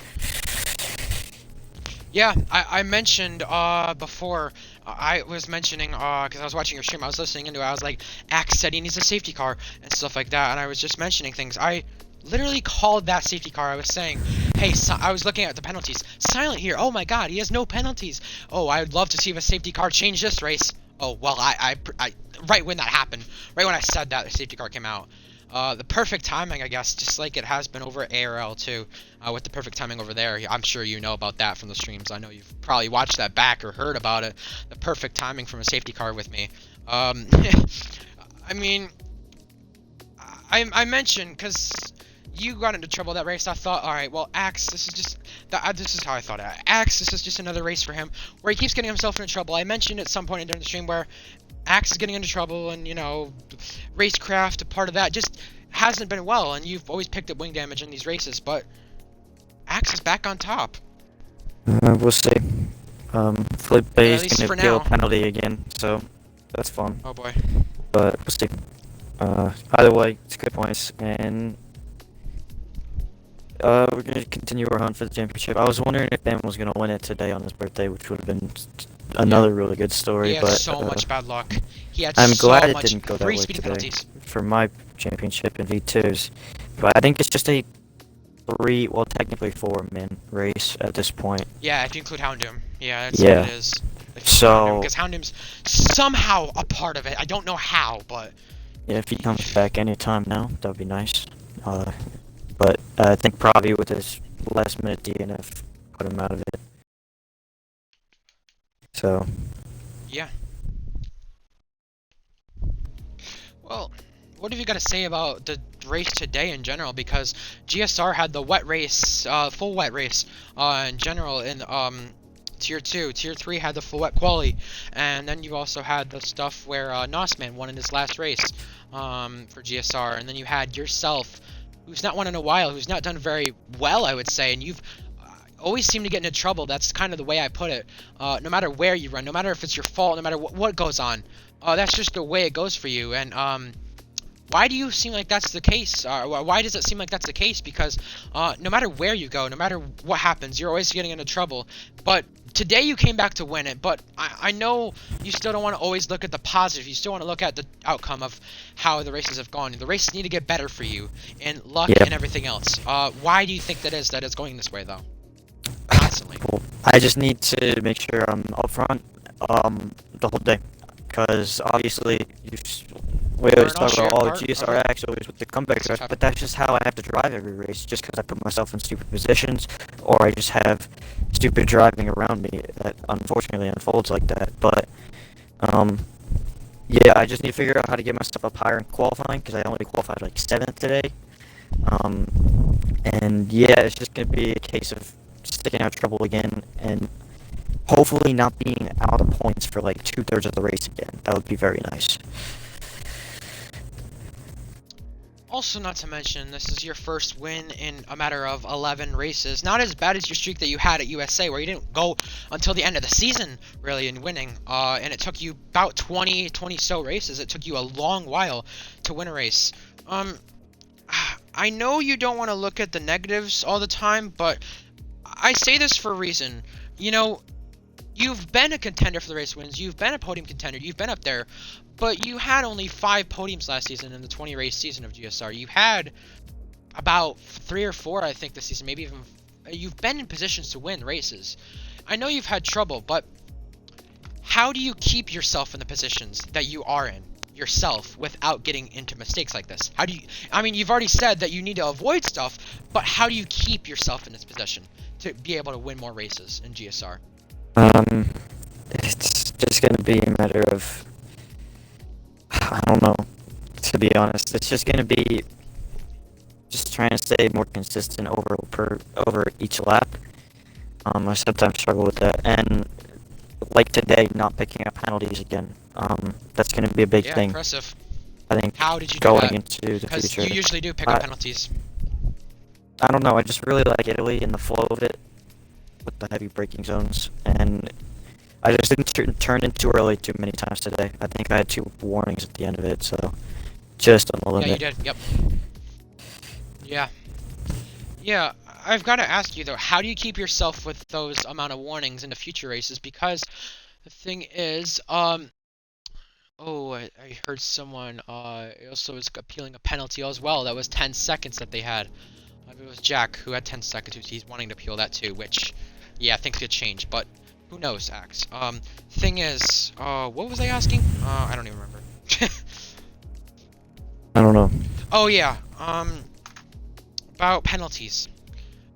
Yeah, I mentioned before. I was mentioning because I was watching your stream. I was listening into it. I was like, Axe said he needs a safety car and stuff like that. And I was just mentioning things. I literally called that safety car. I was saying, hey, I was looking at the penalties. Silent here. Oh my God, he has no penalties. Oh, I would love to see if a safety car changed this race. Oh well, I right when that happened, right when I said that, the safety car came out. The perfect timing, I guess, just like it has been over at ARL too, with the perfect timing over there. I'm sure you know about that from the streams. I know you've probably watched that back or heard about it. The perfect timing from a safety car with me. I mean, I mentioned because you got into trouble that race. I thought, all right, well, Axe, this is just this is how I thought it. Axe, this is just another race for him where he keeps getting himself into trouble. I mentioned at some point during the stream where Axe is getting into trouble, and you know, racecraft, a part of that, just hasn't been well. And you've always picked up wing damage in these races, but Axe is back on top. We'll see. Felipe At is least going for to deal now. a penalty again, so that's fun. Oh boy. But we'll see. Either way, it's good points, and we're going to continue our hunt for the championship. I was wondering if Ben was going to win it today on his birthday, which would have been another really good story. He had but so much bad luck. He had I'm so glad it much didn't go that free way speeding today penalties. for my championship in V2s. But I think it's just a 3, well, technically 4-man race at this point. Yeah, if you include Houndoom. Yeah, that's Yeah. what it is. So Because Houndoom's somehow a part of it. I don't know how, but yeah, if he comes back anytime now, that would be nice. But I think probably with his last minute DNF put him out of it. So yeah. Well, what have you got to say about the race today in general? Because GSR had the wet race, full wet race, in general in Tier 2. Tier 3 had the full wet quali, and then you also had the stuff where Nosman won in his last race for GSR, and then you had yourself, who's not won in a while, who's not done very well, I would say, and you've always seem to get into trouble. That's kind of the way I put it. No matter where you run, no matter if it's your fault, no matter what goes on, that's just the way it goes for you. And why do you seem like that's the case? Why does it seem like that's the case? Because no matter where you go, no matter what happens, you're always getting into trouble. But today you came back to win it. But I know you still don't want to always look at the positive. You still want to look at the outcome of how the races have gone. The races need to get better for you, and luck and everything else. Why do you think that it's going this way though? Constantly. I just need to make sure I'm up front the whole day, because obviously we always talk about all the GSR actually with the comeback drive, but that's just how I have to drive every race, just because I put myself in stupid positions, or I just have stupid driving around me that unfortunately unfolds like that. But Yeah, I just need to figure out how to get myself up higher in qualifying because I only qualified like 7th today. Um, and yeah, it's just gonna be a case of sticking out trouble again and hopefully not being out of points for like 2/3 of the race again. That would be very nice. Also, not to mention, this is your first win in a matter of 11 races. Not as bad as your streak that you had at USA, where you didn't go until the end of the season, really, in winning. And it took you about 20 so races. It took you a long while to win a race. I know you don't want to look at the negatives all the time, but I say this for a reason. You know, you've been a contender for the race wins. You've been a podium contender. You've been up there. But you had only 5 podiums last season in the 20 race season of GSR. You had about 3 or 4, I think, this season. Maybe even. You've been in positions to win races. I know you've had trouble, but how do you keep yourself in the positions that you are in yourself without getting into mistakes like this? How do you? I mean, you've already said that you need to avoid stuff, but how do you keep yourself in this position to be able to win more races in GSR? It's just gonna be a matter of, I don't know, to be honest. It's just gonna be just trying to stay more consistent over each lap. I sometimes struggle with that, and like today, not picking up penalties again. That's gonna be a big thing. Yeah, impressive. I think How did you do going that? into the Because future. you usually do pick up penalties. I don't know. I just really like Italy and the flow of it with the heavy braking zones, and I just didn't turn in too early too many times today. I think I had 2 warnings at the end of it, so just on the limit. Yeah, you did. Yep. Yeah. Yeah, I've got to ask you though, how do you keep yourself with those amount of warnings in the future races? Because the thing is, oh, I heard someone also was appealing a penalty as well. That was 10 seconds that they had. It was Jack who had 10 seconds. He's wanting to appeal that too, which, yeah, things could change, but who knows, Axe. Thing is, what was I asking? I don't even remember. I don't know. Oh yeah, about penalties.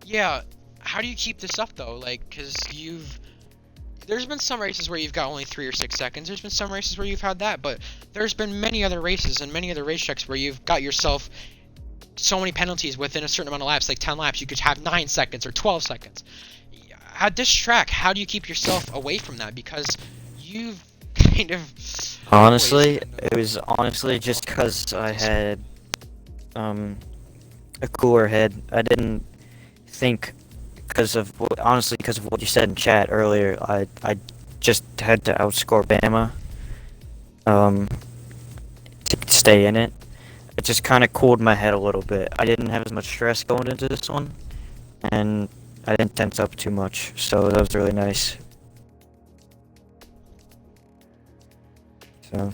Yeah, how do you keep this up though? Like, cause there's been some races where you've got only 3 or 6 seconds. There's been some races where you've had that, but there's been many other races and many other race checks where you've got yourself so many penalties within a certain amount of laps, like 10 laps. You could have 9 seconds or 12 seconds. At this track, how do you keep yourself away from that? Because you've kind of... Honestly, it was honestly just because I had a cooler head. I didn't think because of what you said in chat earlier. I just had to outscore Bama to stay in it. It just kind of cooled my head a little bit. I didn't have as much stress going into this one, and I didn't tense up too much, so that was really nice. So.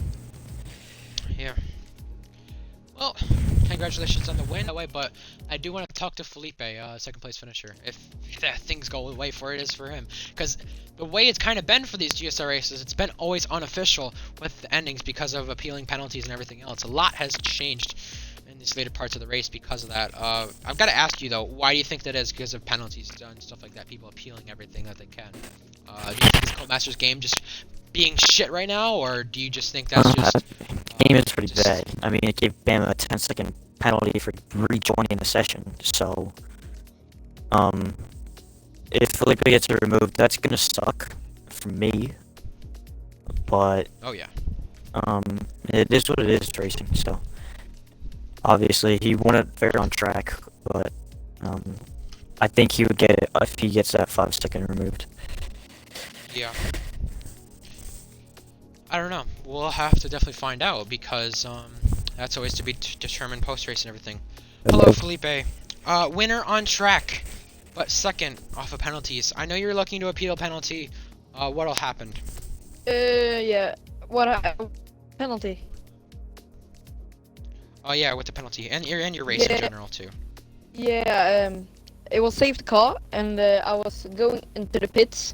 Yeah. Well, congratulations on the win, that way, but I do want to talk to Felipe, second place finisher, if things go the way for it is for him. Because the way it's kind of been for these GSR races, it's been always unofficial with the endings because of appealing penalties and everything else. A lot has changed in these later parts of the race because of that. I've got to ask you, though, why do you think that is? Because of penalties and stuff like that, people appealing everything that they can. Do you think it's Codemasters game just being shit right now, or do you just think that's just... game is pretty bad. I mean, it gave Bama a 10-second penalty for rejoining the session, so... if Felipe gets it removed, that's gonna suck for me, but... Oh, yeah. It is what it is, racing, so... Obviously, he won it fair on track, but, I think he would get it if he gets that 5-second removed. Yeah. I don't know. We'll have to definitely find out because that's always to be determined post-race and everything. Hello, Felipe. Winner on track, but second off of penalties. I know you're looking to appeal penalty. What'll happen? Yeah. Penalty? Oh yeah, with the penalty and your race in general too. Yeah. It was safety car, and I was going into the pits.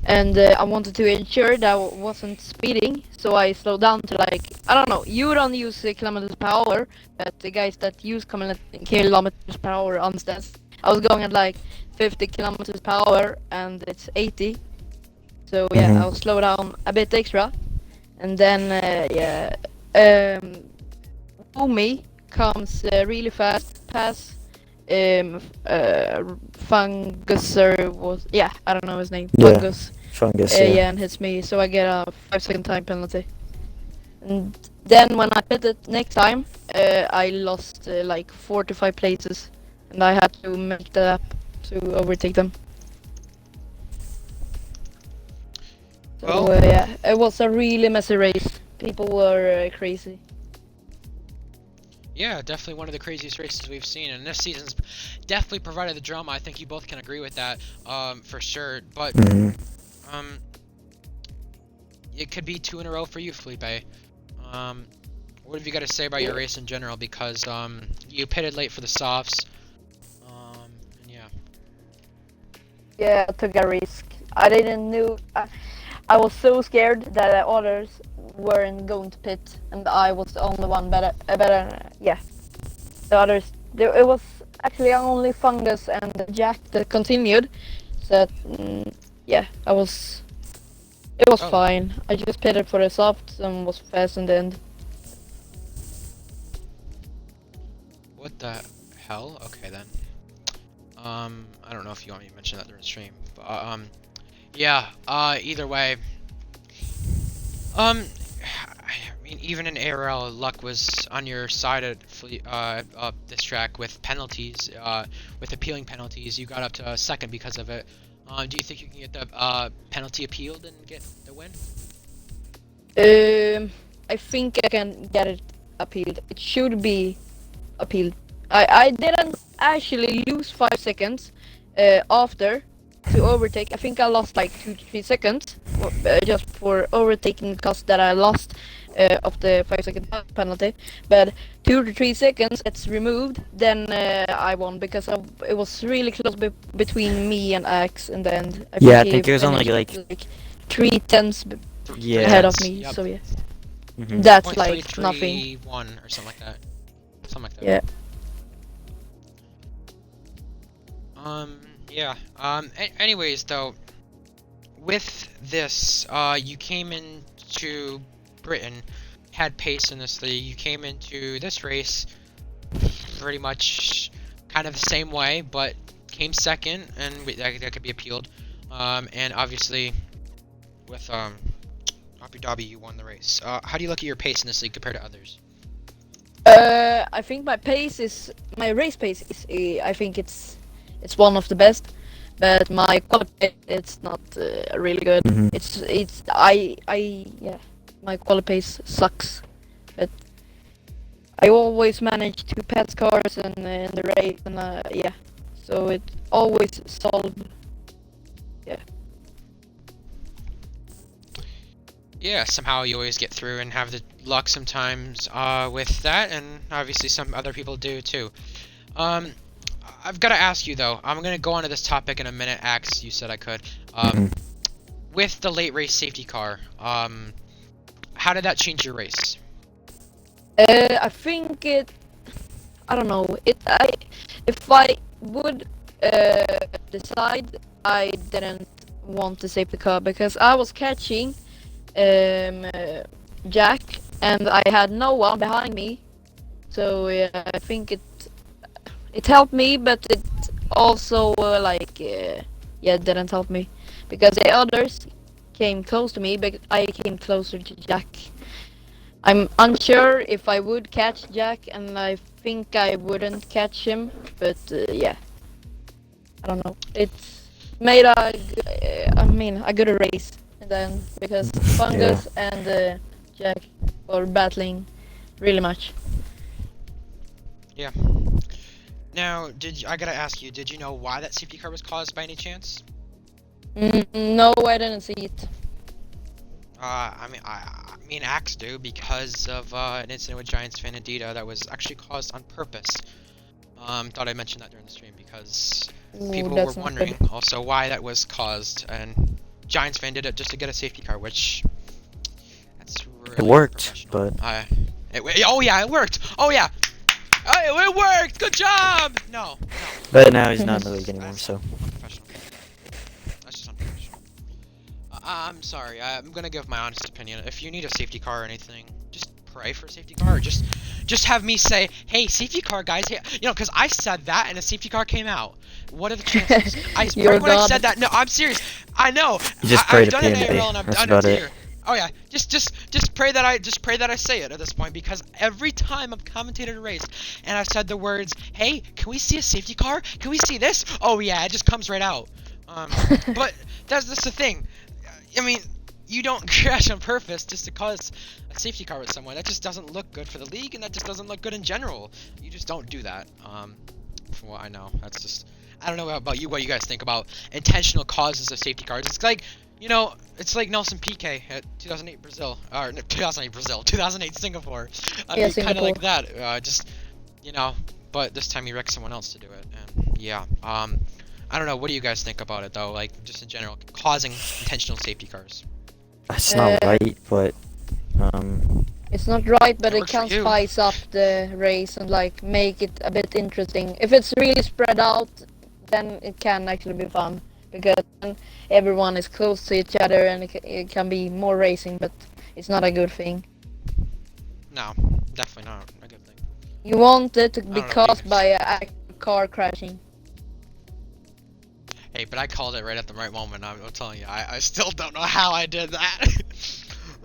And I wanted to ensure that I wasn't speeding, so I slowed down to like, I don't know, you don't use kilometers per hour, but the guys that use kilometers per hour understands. I was going at like 50 kilometers per hour, and it's 80. So yeah, I'll slow down a bit extra. and then Boomy comes really fast past Funguser was I don't know his name. Yeah. Fungus. Fungus, And hits me, so I get a 5-second time penalty. And then when I pitted next time, I lost like 45 places, and I had to make that up to overtake them. So Well- it was a really messy race. People were crazy. Yeah, definitely one of the craziest races we've seen, and this season's definitely provided the drama. I think you both can agree with that, for sure. But it could be 2 in a row for you, Felipe. What have you got to say about your race in general? Because you pitted late for the softs. And yeah. Yeah, I took a risk. I didn't know. I was so scared that the others weren't going to pit, and I was the only one better. The others. It was actually only Fungus and Jack that continued. So I was. It was fine. I just pitted for the softs and was fast in the end. What the hell? Okay then. I don't know if you want me to mention that during the stream, but either way. I mean, even in ARL, luck was on your side at this track with penalties, with appealing penalties. You got up to second because of it. Do you think you can get the penalty appealed and get the win? I think I can get it appealed. It should be appealed. I didn't actually lose 5 seconds after to overtake. I think I lost like 2-3 seconds just for overtaking because that I lost of the 5-second penalty. But 2-3 seconds it's removed, then I won because it was really close between me and Axe in the end. I think it was only like 3/10 ahead of me. Yep. So yeah, Mhm. that's like nothing. 0.331 or something like that. Something like that. Yeah. Anyways, though, with this, you came into Britain, had pace in this league. You came into this race pretty much kind of the same way, but came second, and that could be appealed. And obviously, with Abu Dhabi, you won the race. How do you look at your pace in this league compared to others? I think my race pace is I think it's one of the best, but my quality it's not really good. My quality pace sucks, but I always manage to pass cars and in the race, and so it always solved. Yeah, somehow you always get through and have the luck sometimes with that, and obviously some other people do too. I've got to ask you though, I'm going to go on to this topic in a minute, Axe, you said I could. With the late race safety car, how did that change your race? I think I don't know. If I would decide, I didn't want to save the car because I was catching Jack and I had no one behind me. So I think it helped me, but it also didn't help me because the others came close to me, but I came closer to Jack. I'm unsure if I would catch Jack, and I think I wouldn't catch him, but I don't know. It's made a good race then because Fungus and Jack were battling really much. Yeah. Now, I gotta ask you, did you know why that safety car was caused by any chance? No, I didn't see it. I mean, Axe do because of an incident with Giants fan Adida that was actually caused on purpose. Thought I mentioned that during the stream because people were wondering also why that was caused, and Giants fan did it just to get a safety car, which that's really it worked, but it worked. Oh yeah. It worked! Good job! No. But now he's not in the league anymore, so. Unprofessional. That's just unprofessional. I'm sorry. I'm gonna give my honest opinion. If you need a safety car or anything, just pray for a safety car. Or just have me say, "Hey, safety car, guys." Hey, because I said that and a safety car came out. What are the chances? You're when I God. said that. No, I'm serious. I know. You just pray I've to done it in PNB. ARL and I've That's done about it it. here. Oh yeah, just pray that I say it at this point, because every time I've commentated a race and I've said the words, "Hey, can we see a safety car? Can we see this?" Oh yeah, it just comes right out. But that's the thing. I mean, you don't crash on purpose just to cause a safety car with someone. That just doesn't look good for the league, and that just doesn't look good in general. You just don't do that. From what I know, that's just. I don't know about you. What you guys think about intentional causes of safety cars? It's like. It's like Nelson Piquet at 2008 Brazil, or 2008 Singapore. I mean, kind of like that. But this time he wrecked someone else to do it. And yeah, I don't know. What do you guys think about it though? Like just in general, causing intentional safety cars. That's not right, but It's not right, but It it works for can you. spice up the race and like make it a bit interesting. If it's really spread out, then it can actually be fun, because then everyone is close to each other and it can be more racing, but it's not a good thing. No, definitely not a good thing. You want it to be don't know, caused maybe. by a car crashing. Hey, but I called it right at the right moment. I'm telling you, I still don't know how I did that.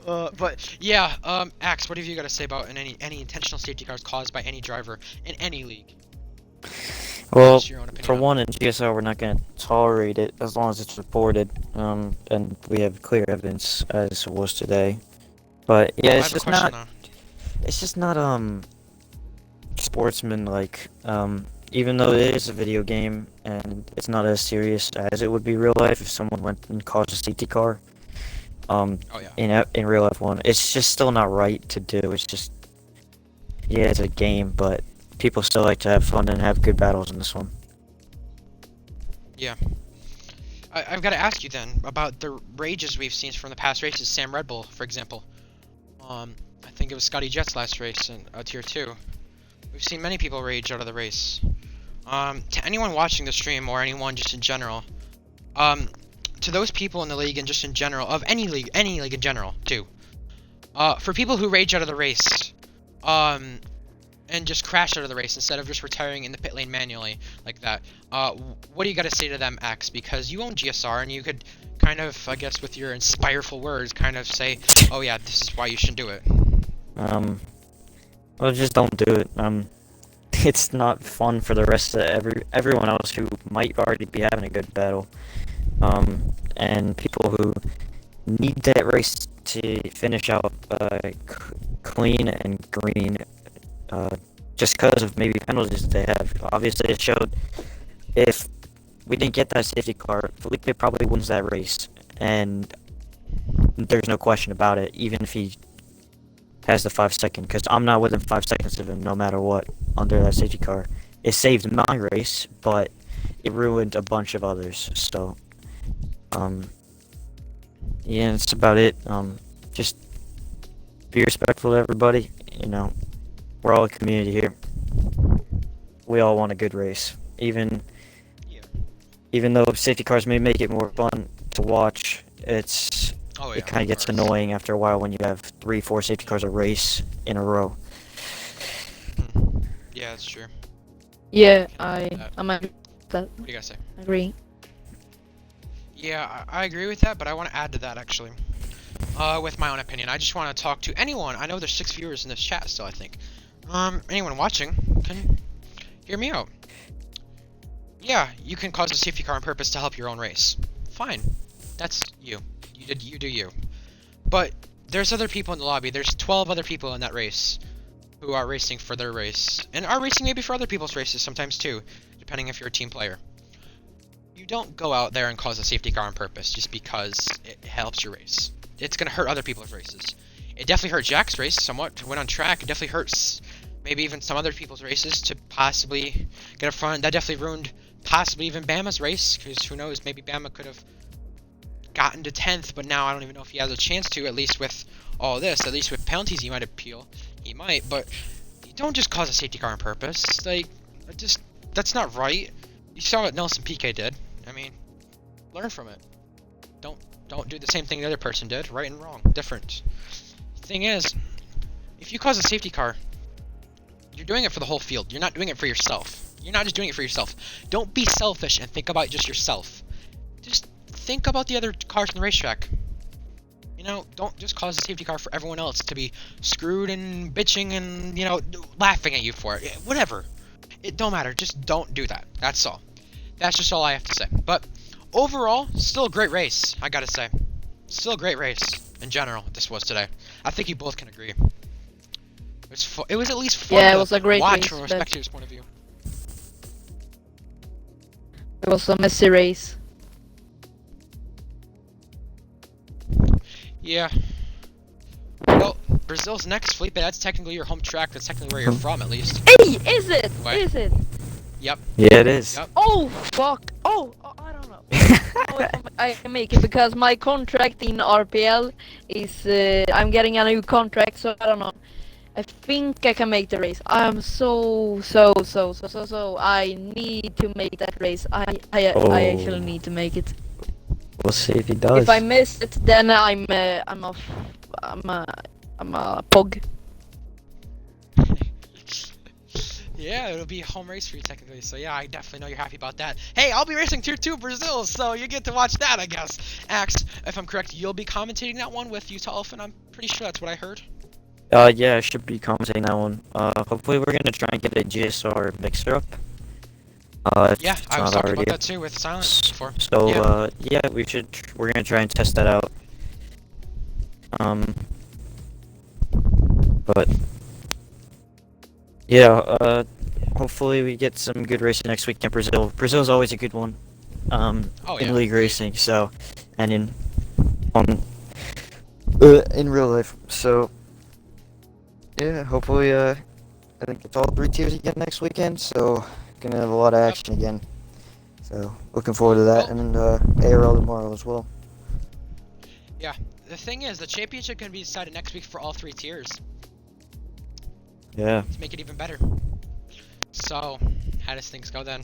But yeah, Axe, what have you got to say about any intentional safety cars caused by any driver in any league? well, Just your own opinion for on it. one, in GSR, we're not going to tolerate it as long as it's reported, and we have clear evidence, as it was today. But yeah, I it's have a just question not. though. It's just not sportsman-like. Even though it is a video game and it's not as serious as it would be real life if someone went and caused a safety car. Oh yeah. In real F1, it's just still not right to do. It's just, yeah, it's a game, but people still like to have fun and have good battles in this one. Yeah. I've got to ask you then about the rages we've seen from the past races. Sam Red Bull, for example. I think it was Scotty Jett's last race in Tier 2. We've seen many people rage out of the race. To anyone watching the stream or anyone just in general, to those people in the league and just in general, of any league in general, too. For people who rage out of the race, and just crash out of the race instead of just retiring in the pit lane manually like that, what do you got to say to them, X? Because you own GSR and you could kind of, I guess, with your inspireful words, kind of say, oh yeah, this is why you should do it. Well, just don't do it. It's not fun for the rest of everyone else who might already be having a good battle. And people who need that race to finish out clean and green, just because of maybe penalties they have. Obviously, it showed if we didn't get that safety car, Felipe probably wins that race, and there's no question about it, even if he has the 5 second, because I'm not within 5 seconds of him no matter what under that safety car. It saved my race, but it ruined a bunch of others, so yeah, that's about it. Just be respectful to everybody, we're all a community here. We all want a good race, even though safety cars may make it more fun to watch. It kind of gets annoying after a while when you have 3-4 safety cars a race in a row. Yeah, that's true. Yeah, I'm agree with that. What do you guys say? Agree. Yeah, I agree with that, but I want to add to that actually. With my own opinion, I just want to talk to anyone. I know there's 6 viewers in this chat still, I think. Anyone watching can hear me out. Yeah, you can cause a safety car on purpose to help your own race. Fine, that's you. You do you. But there's other people in the lobby. There's 12 other people in that race who are racing for their race, and are racing maybe for other people's races sometimes too, depending if you're a team player. You don't go out there and cause a safety car on purpose just because it helps your race. It's gonna hurt other people's races. It definitely hurt Jack's race somewhat to win on track. It definitely hurts maybe even some other people's races to possibly get a front. That definitely ruined possibly even Bama's race, because who knows, maybe Bama could have gotten to 10th, but now I don't even know if he has a chance to, at least with all this. At least with penalties he might appeal. He might, but you don't just cause a safety car on purpose. Like, that's not right. You saw what Nelson Piquet did. I mean, learn from it. don't do the same thing the other person did. Right and wrong, different. Thing is, if you cause a safety car, you're doing it for the whole field. You're not doing it for yourself. You're not just doing it for yourself. Don't be selfish and think about just yourself. Just think about the other cars on the racetrack. You know, don't just cause a safety car for everyone else to be screwed and bitching and, you know, laughing at you for it. Whatever. It don't matter. Just don't do that. That's all. That's just all I have to say. But overall, still a great race, I gotta say. Still a great race in general, this was today. I think you both can agree. It was at least fun it was a great watch race, from a but spectator's point of view. it was a messy race. Yeah. Well, Brazil's next, Felipe. That's technically your home track. That's technically where you're from, at least. Hey, is it? Why? Is it? Yep. Yeah, it is. Yep. Oh fuck! Oh, I don't know. If I can make it because my contract in RPL is I'm getting a new contract, so I don't know. I think I can make the race. I'm so I need to make that race. I actually need to make it. We'll see if he does. If I miss it, then I'm a pog. Yeah, it'll be a home race for you technically. So yeah, I definitely know you're happy about that. Hey, I'll be racing Tier 2 Brazil, so you get to watch that, I guess. Axe, if I'm correct, you'll be commentating that one with Utah Elephant. I'm pretty sure that's what I heard. Yeah, I should be commentating that one. Hopefully we're gonna try and get a GSR mixer up. If Yeah, it's I was not talking already. about that too with Silent before. So, Yeah. yeah, we're gonna try and test that out. But, yeah, hopefully we get some good racing next week in Brazil. Brazil's always a good one, Oh, yeah. in league racing, so, and in real life, so, yeah, hopefully, I think it's all 3 tiers again next weekend, so, gonna have a lot of action again. So, looking forward to that, and ARL tomorrow as well. Yeah, the thing is, the championship can be decided next week for all 3 tiers Yeah. to make it even better. So, how does things go then?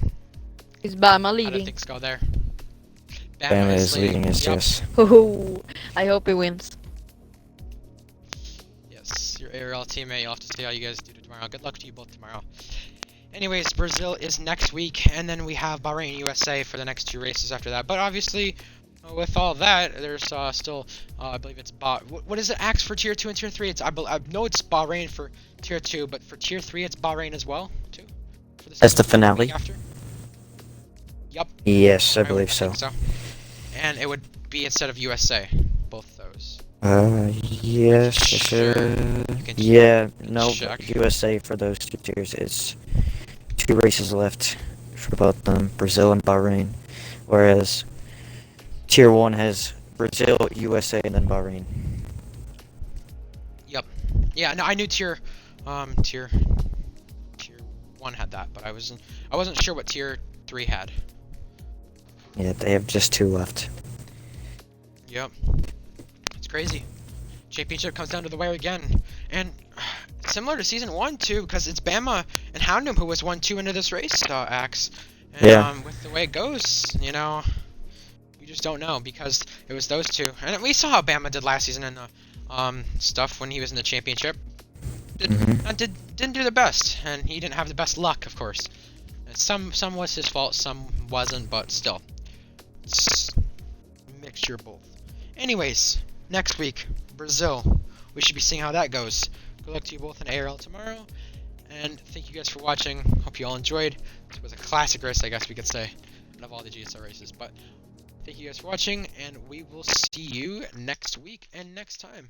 Is Bama How do leading? things go there? Bama is leading, Yep. yes. Oh, I hope he wins. Yes, your ARL teammate. You'll have to see how you guys do tomorrow. Good luck to you both tomorrow. Anyways, Brazil is next week, and then we have Bahrain and USA for the next 2 races after that. But obviously, with all that, there's still, I believe it's what is it, Axe for Tier 2 and Tier 3? It's I know it's Bahrain for Tier 2, but for Tier 3 it's Bahrain as well, too? For That's the week finale? after? Yep. Yes, I would believe so. think so. And it would be instead of USA, both those. Yes, Sure. You can yeah, no, check. USA for those 2 tiers. It's 2 races left for both them, Brazil and Bahrain. Whereas Tier 1 has Brazil, USA, and then Bahrain. Yep. Yeah, no, I knew tier 1 had that, but I wasn't sure what Tier 3 had. Yeah, they have just 2 left. Yep. It's crazy. Championship comes down to the wire again. And similar to Season 1, too, because it's Bama and Houndum who was 1-2 into this race, Axe. And, Yeah. With the way it goes, you know, you just don't know, because it was those 2. And we saw how Bama did last season in the stuff when he was in the championship. Didn't do the best, and he didn't have the best luck, of course. And some was his fault, some wasn't, but still. It's a mixture of both. Anyways, next week, Brazil. We should be seeing how that goes. Good luck to you both in ARL tomorrow. And thank you guys for watching. Hope you all enjoyed. This was a classic race, I guess we could say, out of all the GSR races. But thank you guys for watching, and we will see you next week and next time.